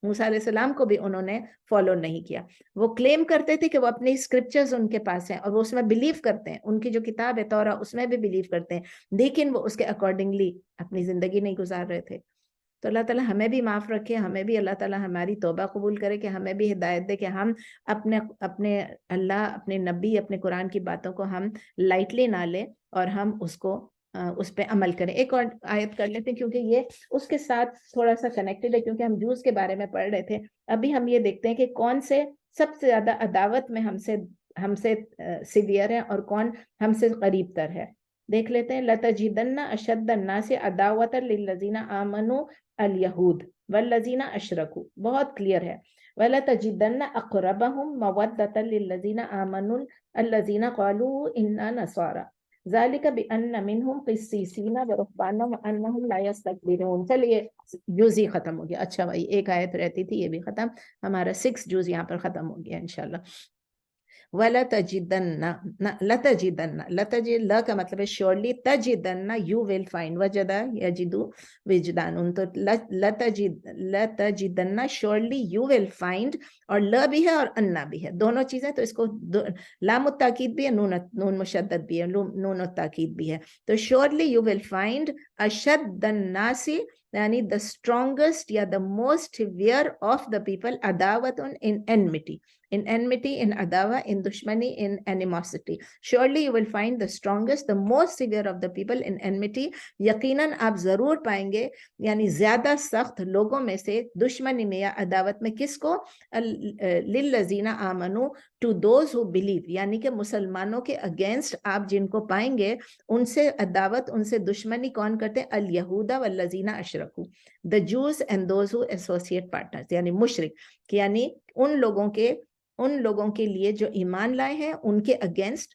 موسیٰ علیہ السلام کو بھی انہوں نے فالو نہیں کیا۔ وہ کلیم کرتے تھے کہ وہ اپنی اسکرپچرز ان کے پاس ہیں اور وہ اس میں بلیو کرتے ہیں، ان کی جو کتاب ہے تورا اس میں بھی بلیو کرتے ہیں، لیکن وہ اس کے اکارڈنگلی اپنی زندگی نہیں گزار رہے تھے۔ تو اللہ تعالیٰ ہمیں بھی معاف رکھے، ہمیں بھی اللہ تعالیٰ ہماری توبہ قبول کرے کہ ہمیں بھی ہدایت دے کہ ہم اپنے اللہ، اپنے نبی، اپنے قرآن کی باتوں کو ہم لائٹلی نہ لیں اور ہم اس پہ عمل کریں۔ ایک اور آیت کر لیتے ہیں کیونکہ یہ اس کے ساتھ تھوڑا سا کنیکٹڈ ہے، کیونکہ ہم جوز کے بارے میں پڑھ رہے تھے، ابھی ہم یہ دیکھتے ہیں کہ کون سے سب سے زیادہ عداوت میں ہم سے سیویئر ہے اور کون ہم سے قریب تر ہے۔ دیکھ لیتے ہیں، لَتَجِدَنَّ أَشَدَّ النَّاسِ عَدَاوَةً لِلَّذِينَ آمَنُوا الْيَهُودُ وَالَّذِينَ أَشْرَكُوا، بہت کلیئر ہے، وَلَتَجِدَنَّ أَقْرَبَهُمْ مَوَدَّةً لِلَّذِينَ آمَنُوا الَّذِينَ قَالُوا إِنَّا نَصَارَى ذَلِكَ بِأَنَّ مِنْهُمْ قِسِّيسِينَ وَرُهْبَانًا وَأَنَّهُمْ لَا يَسْتَكْبِرُونَ۔ چلیے جزئی ختم ہو گیا، اچھا بھائی ایک آیت رہتی تھی، یہ بھی ختم، ہمارا 6 جز یہاں پر ختم ہو گیا انشاءاللہ۔ وَلَتَجِدَنَّ لَتَجِدَ لا کا مطلب ہے surely، تجدن you will find، وجدہ یجدو وجدان، تو لَتَجِدَنَّ surely you will find، اور لا بھی ہے اور انا بھی ہے، دونوں چیزیں، تو اس کو لام التاکید بھی ہے، نون مشدد بھی ہے، نون التاکید بھی ہے، تو surely you will find اشد الناس یعنی the strongest یا the most severe of the people، عداوت in enmity، in adawa، in dushmani، in animosity۔ surely you will find the strongest، the most severe of the people in enmity، یقیناً آپ ضرور پائیں گے یعنی زیادہ سخت لوگوں میں سے دشمنی میں یا عداوت میں، کس کو؟ للذین آمنوا، to those who believe، یعنی کہ مسلمانوں کے اگینسٹ آپ جن کو پائیں گے، ان سے عداوت، ان سے دشمنی کون کرتے؟ الیہود والذین اشرکوا، the Jews and those who associate partners، یعنی مشرک، یعنی ان لوگوں کے لیے جو ایمان لائے ہیں ان کے against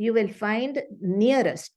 you will find nearest,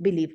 believe।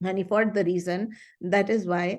yani for the reason, that is why,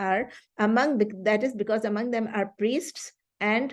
are among, that is because among them are priests and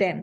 10।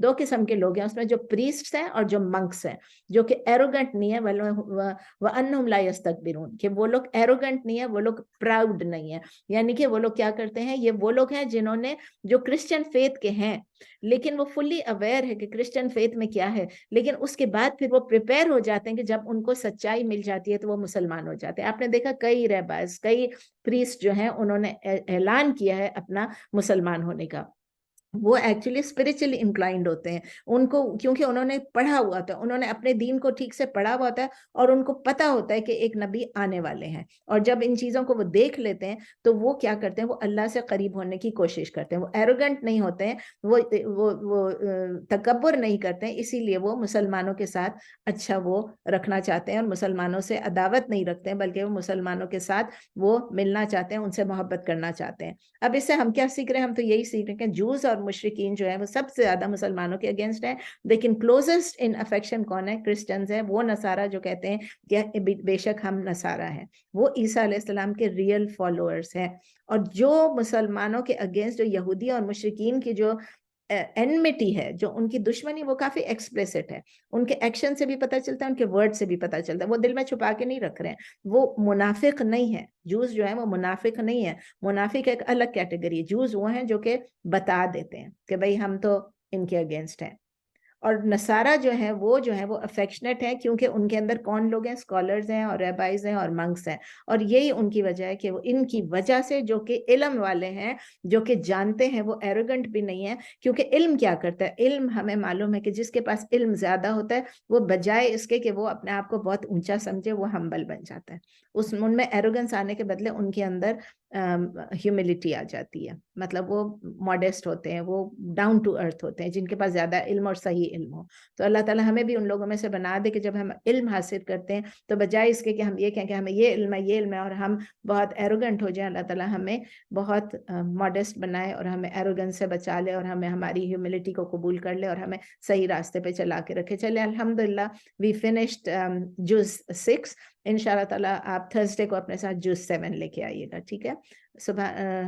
دو قسم کے لوگ ہیں اس میں, جو پریسٹس ہیں اور جو منکس ہیں, جو کہ ایروگنٹ نہیں ہے, وَأَنَّهُمْ لَا يَسْتَكْبِرُونَ, کہ وہ لوگ ایروگنٹ نہیں ہے, وہ لوگ پراؤڈ نہیں ہے. یعنی کہ وہ لوگ کیا کرتے ہیں, یہ وہ لوگ ہیں جنہوں نے, جو کرسچن فیتھ کے ہیں لیکن وہ فلی اویئر ہے کہ کرسچن فیتھ میں کیا ہے, لیکن اس کے بعد پھر وہ پریپیئر ہو جاتے ہیں کہ جب ان کو سچائی مل جاتی ہے تو وہ مسلمان ہو جاتے ہیں. آپ نے دیکھا کئی رہبائز, کئی پریسٹ جو ہیں انہوں نے اعلان کیا ہے اپنا مسلمان ہونے کا. وہ ایکچولی اسپرچولی انکلائنڈ ہوتے ہیں, ان کو کیونکہ انہوں نے پڑھا ہوا ہوتا ہے, انہوں نے اپنے دین کو ٹھیک سے پڑھا ہوا ہوتا ہے, اور ان کو پتا ہوتا ہے کہ ایک نبی آنے والے ہیں, اور جب ان چیزوں کو وہ دیکھ لیتے ہیں تو وہ کیا کرتے ہیں, وہ اللہ سے قریب ہونے کی کوشش کرتے ہیں. وہ ایروگنٹ نہیں ہوتے ہیں, وہ تکبر نہیں کرتے ہیں, اسی لیے وہ مسلمانوں کے ساتھ اچھا وہ رکھنا چاہتے ہیں, اور مسلمانوں سے عداوت نہیں رکھتے ہیں, بلکہ وہ مسلمانوں کے ساتھ وہ ملنا چاہتے ہیں, ان سے محبت کرنا چاہتے ہیں. اب اس سے ہم کیا سیکھ رہے ہیں, ہم تو یہی سیکھ رہے ہیں کہ جوز اور مشرکین جو ہیں وہ سب سے زیادہ مسلمانوں کے اگینسٹ ہیں, لیکن کلوزسٹ ان افیکشن کون ہے, کرسچنز ہیں. وہ نصارہ جو کہتے ہیں کہ بے شک ہم نصارہ ہیں, وہ عیسیٰ علیہ السلام کے ریئل فالوورز ہیں. اور جو مسلمانوں کے اگینسٹ, جو یہودی اور مشرکین کی جو انمیٹی ہے, جو ان کی دشمنی, وہ کافی ایکسپلیسٹ ہے. ان کے ایکشن سے بھی پتہ چلتا ہے, ان کے ورڈ سے بھی پتہ چلتا ہے, وہ دل میں چھپا کے نہیں رکھ رہے ہیں, وہ منافق نہیں ہے. جوز جو ہے وہ منافق نہیں ہے, منافق ایک الگ کیٹیگری ہے. جوز وہ ہیں جو کہ بتا دیتے ہیں کہ بھئی ہم تو ان کے اگینسٹ ہیں. اور نصارہ جو ہیں وہ افیکشنیٹ ہیں, کیونکہ ان کے اندر کون لوگ ہیں, اسکالرز ہیں اور ریبائز ہیں اور منکس ہیں. اور یہی ان کی وجہ ہے کہ وہ ان کی وجہ سے, جو کہ علم والے ہیں, جو کہ جانتے ہیں, وہ ایروگنٹ بھی نہیں ہے. کیونکہ علم کیا کرتا ہے, علم ہمیں معلوم ہے کہ جس کے پاس علم زیادہ ہوتا ہے, وہ بجائے اس کے کہ وہ اپنے آپ کو بہت اونچا سمجھے, وہ ہمبل بن جاتا ہے. ان میں ایروگنس آنے کے بدلے ان کے اندر ہیوملٹی آ جاتی ہے. مطلب وہ ماڈسٹ ہوتے ہیں, وہ ڈاؤن ٹو ارتھ ہوتے ہیں, جن کے پاس زیادہ علم اور صحیح علم ہو. تو اللہ تعالیٰ ہمیں بھی ان لوگوں میں سے بنا دے کہ جب ہم علم حاصل کرتے ہیں تو بجائے اس کے کہ ہم یہ کہیں کہ ہمیں یہ علم ہے اور ہم بہت ایروگنٹ ہو جائیں, اللہ تعالیٰ ہمیں بہت ماڈسٹ بنائے اور ہمیں ایروگنس سے بچا لے, اور ہمیں ہماری ہیوملٹی کو قبول کر لے, اور ہمیں صحیح راستے پہ چلا کے رکھے. چلے الحمدللہ وی فنشڈ جز 6. انشاءاللہ تعالیٰ آپ تھرسڈے کو اپنے ساتھ جز 7 لے کے آئیے گا, ٹھیک ہے.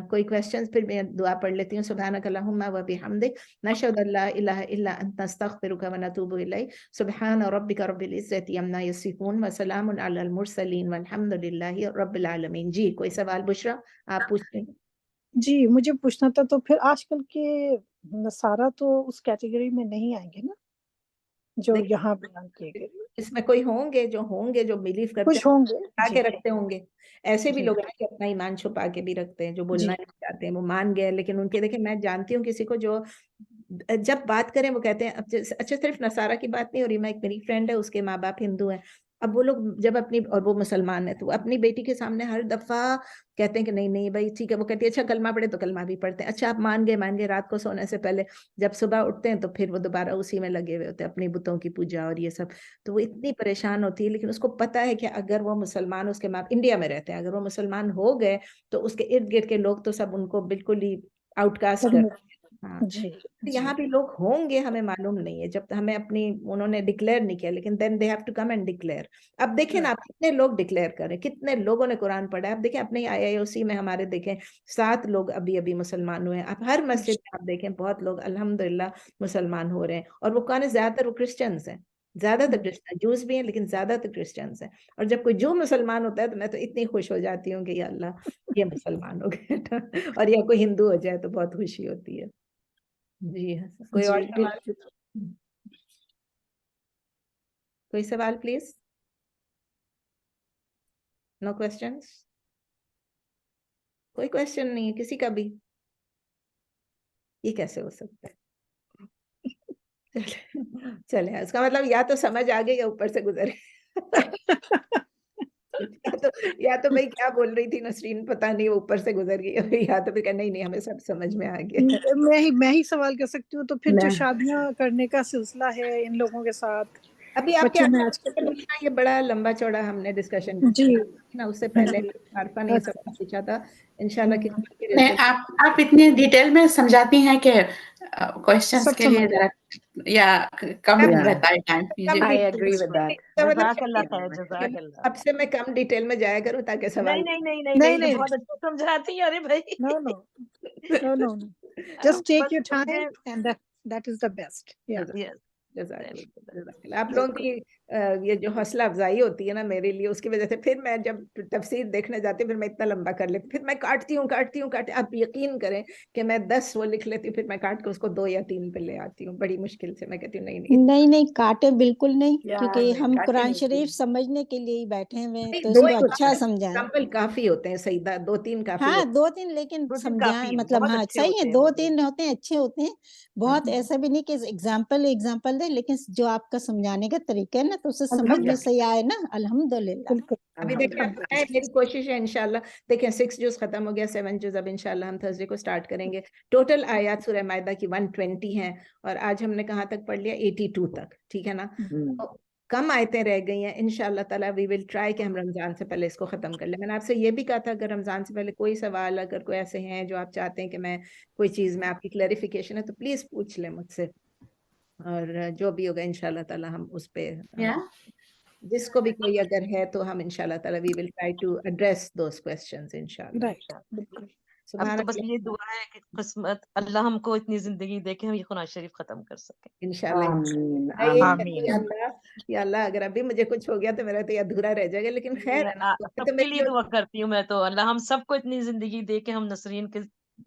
کوئی کویسچنز, پھر میں دعا پڑھ لیتی ہوں. سبحانک اللہم و بحمدک, نشہد ان لا الہ الا انت, نستغفرک و نتوب الیک. سبحان ربک رب العزت عما یصفون, وسلام علی المرسلین, والحمد للہ رب العالمین. جی کوئی سوال بشرا آپ پوچھ لیں. جی مجھے پوچھنا تھا, تو پھر آج کل کے نصارہ تو اس کیٹیگری میں نہیں آئیں گے نا جو یہاں بیان کیے گئے؟ اس میں کوئی ہوں گے جو بلیو کرتے کچھ ہوں گے, چھپا کے رکھتے ہوں گے. ایسے بھی جی. لوگ ہیں کہ اپنا ایمان چھپا کے بھی رکھتے ہیں, جو بولنا جی. نہیں چاہتے ہیں, وہ مان گئے لیکن ان کے, دیکھیں میں جانتی ہوں کسی کو جو جب بات کریں وہ کہتے ہیں, اچھا صرف نصارہ کی بات نہیں ہو رہی, میں ایک میری فرینڈ ہے, اس کے ماں باپ ہندو ہیں. اب وہ لوگ جب اپنی, اور وہ مسلمان ہے, تو وہ اپنی بیٹی کے سامنے ہر دفعہ کہتے ہیں کہ نہیں بھائی ٹھیک ہے. وہ کہتی ہے اچھا کلمہ پڑھے, تو کلمہ بھی پڑھتے ہیں. اچھا آپ مان گئے, رات کو سونے سے پہلے جب صبح اٹھتے ہیں تو پھر وہ دوبارہ اسی میں لگے ہوئے ہوتے ہیں, اپنی بتوں کی پوجا اور یہ سب. تو وہ اتنی پریشان ہوتی ہے, لیکن اس کو پتا ہے کہ اگر وہ مسلمان, اس کے ماں انڈیا میں رہتے ہیں, اگر وہ مسلمان ہو گئے تو اس کے ارد گرد کے لوگ تو سب ان کو بالکل ہی آؤٹ کاسٹ کر. ہاں جی. یہاں بھی لوگ ہوں گے, ہمیں معلوم نہیں ہے, جب ہمیں اپنی انہوں نے ڈکلیئر نہیں کیا, لیکن then they have to come and declare. اب دیکھیں نا, آپ کتنے لوگ ڈکلیئر کریں, کتنے لوگوں نے قرآن پڑھا ہے. اب دیکھیں اپنے IIOC میں ہمارے دیکھیں 7 لوگ ابھی مسلمان ہوئے ہیں. اب ہر مسجد میں آپ دیکھیں بہت لوگ الحمدللہ مسلمان ہو رہے ہیں, اور وہ کون ہے, زیادہ تر وہ کرسچنز ہیں, زیادہ تر کرسچن, جوز بھی ہیں لیکن زیادہ تر کرسچنز ہیں. اور جب کوئی جو مسلمان ہوتا ہے تو میں تو اتنی خوش ہو جاتی ہوں کہ یا اللہ یہ مسلمان ہو گئے, اور یا کوئی ہندو ہو جائے تو بہت خوشی ہوتی ہے. جی کوئی اور سوال, کوئی سوال پلیز. نو کوسچنس, کوئی کوسچن نہیں ہے کسی کا بھی. یہ کیسے ہو سکتا ہے؟ چلے اس کا مطلب یا تو سمجھ آ گئی یا اوپر سے گزرے. یا تو بھائی کیا بول رہی تھی نسرین پتہ نہیں, اوپر سے گزر گئی, یا تو پھر کہ نہیں ہمیں سب سمجھ میں آ گیا. میں ہی سوال کر سکتی ہوں, تو پھر جو شادیاں کرنے کا سلسلہ ہے ان لوگوں کے ساتھ, ابھی آپ بچوں میں آج یہ بڑا لمبا چوڑا ہم نے ڈسکشن کیا, اس سے پہلے عارفہ نے یہ سب پوچھا تھا. انشاءاللہ آپ اتنی ڈیٹیل میں سمجھاتی ہیں کہ کوسچنز کے لیے ذرا یا کم رہتا ہے time. I agree with that. جزاک اللہ خیر, جزاک اللہ. اب سے میں کم ڈیٹیل میں جایا کروں تاکہ سوال. نہیں بہت اچھا سمجھاتی ہیں. ارے بھائی no just take your time and that is the best. Yeah. Yes. جزاکاللہ. آپ لوگوں کی یہ جو حوصلہ افزائی ہوتی ہے نا میرے لیے، اس کی وجہ سے پھر میں جب تفسیر دیکھنے جاتی ہوں پھر میں اتنا لمبا کر لیتی ہوں، پھر میں کاٹتی ہوں. آپ یقین کریں کہ میں 10 وہ لکھ لیتی ہوں، پھر میں کاٹ کے اس کو 2 یا 3 پہ لے آتی ہوں بڑی مشکل سے. میں کہتی ہوں نہیں کاٹے بالکل نہیں، کیونکہ ہم کاٹے قرآن نہیں. شریف سمجھنے کے لیے ہی بیٹھے ہوئے ہیں، تو دو اس کو اچھا سمجھائیں. ایگزامپل کافی ہوتے ہیں سیدہ، 2-3 کافی ہاں ہوتے 2-3 لیکن 2-3 سمجھائیں، کافی ہیں، مطلب بہت ہاں اچھے صحیح ہوتے ہے، ہیں وہ 2-3 ہوتے ہیں اچھے ہوتے ہیں بہت. ایسا بھی نہیں کہ ایگزامپل دے، لیکن جو آپ کا سمجھانے کا طریقہ ہے نا تو اسے سمجھ میں صحیح آئے نا. الحمدللہ. بالکل. ابھی دیکھیں میری کوشش ہے انشاءاللہ. دیکھیں 6 جز ختم ہو گیا، 7 جز اب انشاءاللہ ہم تھرسڈے کو سٹارٹ کریں گے. ٹوٹل آیات سورہ مائدہ کی 120 ہیں، اور آج ہم نے کہاں تک پڑھ لیا؟ 82 تک. ٹھیک ہے نا؟ کم آیتیں رہ گئی ہیں. انشاءاللہ تعالیٰ وی ول ٹرائی کہ ہم رمضان سے پہلے اس کو ختم کر لیں. میں نے آپ سے یہ بھی کہا تھا اگر رمضان سے پہلے کوئی سوال، اگر کوئی ایسے ہیں جو آپ چاہتے ہیں کہ میں کوئی چیز میں آپ کی کلیریفیکیشن ہے تو پلیز پوچھ لیں مجھ سے، اور جو بھی ہوگا انشاءاللہ تعالیٰ ہم اس پہ جس کو بھی کوئی اگر ہے تو ہم انشاءاللہ تعالیٰ we will try to address those questions انشاءاللہ. Right. بالکل. اب تو بس یہ دعا ہے کہ قسمت اللہ ہم کو اتنی زندگی دے کہ ہم یہ قرآن شریف ختم کر سکیں انشاءاللہ. آمین. یا اللہ اگر ابھی مجھے کچھ ہو گیا تو میرا تو یہ ادھورا رہ جائے گا، لیکن خیر ہے نا. سب کے لیے دعا کرتی ہوں میں تو، اللہ ہم سب کو اتنی زندگی دے کہ ہم نسرین کے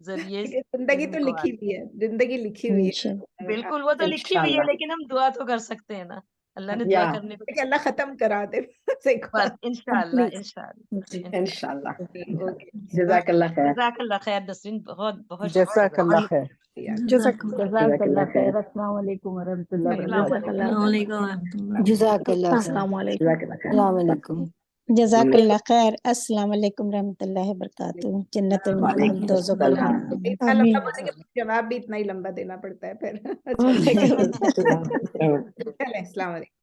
ذریعے زندگی تو لکھی ہوئی ہے، زندگی لکھی ہوئی ہے. بالکل وہ تو لکھی ہوئی ہے، لیکن ہم دعا تو کر سکتے ہیں نا. اللہ نے دعا کرنے کو کہ اللہ ختم کرا دے. بس انشاءاللہ انشاءاللہ. جزاک اللہ خیر. جزاک اللہ خیر نسرین، بہت بہت جزاک اللہ خیر. جزاک اللہ خیر. السلام علیکم ورحمۃ اللہ السلام وبرکاتہ. جزاک اللہ خیر. السلام علیکم. جزاک اللہ خیر. السلام علیکم. جزاک اللہ خیر. السلام علیکم رحمۃ اللہ وبرکاتہ. جنت المأوى، دوزخ الحمد. اتنا لمبا بولنے کے جواب بھی اتنا ہی لمبا دینا پڑتا ہے پھر. السلام علیکم.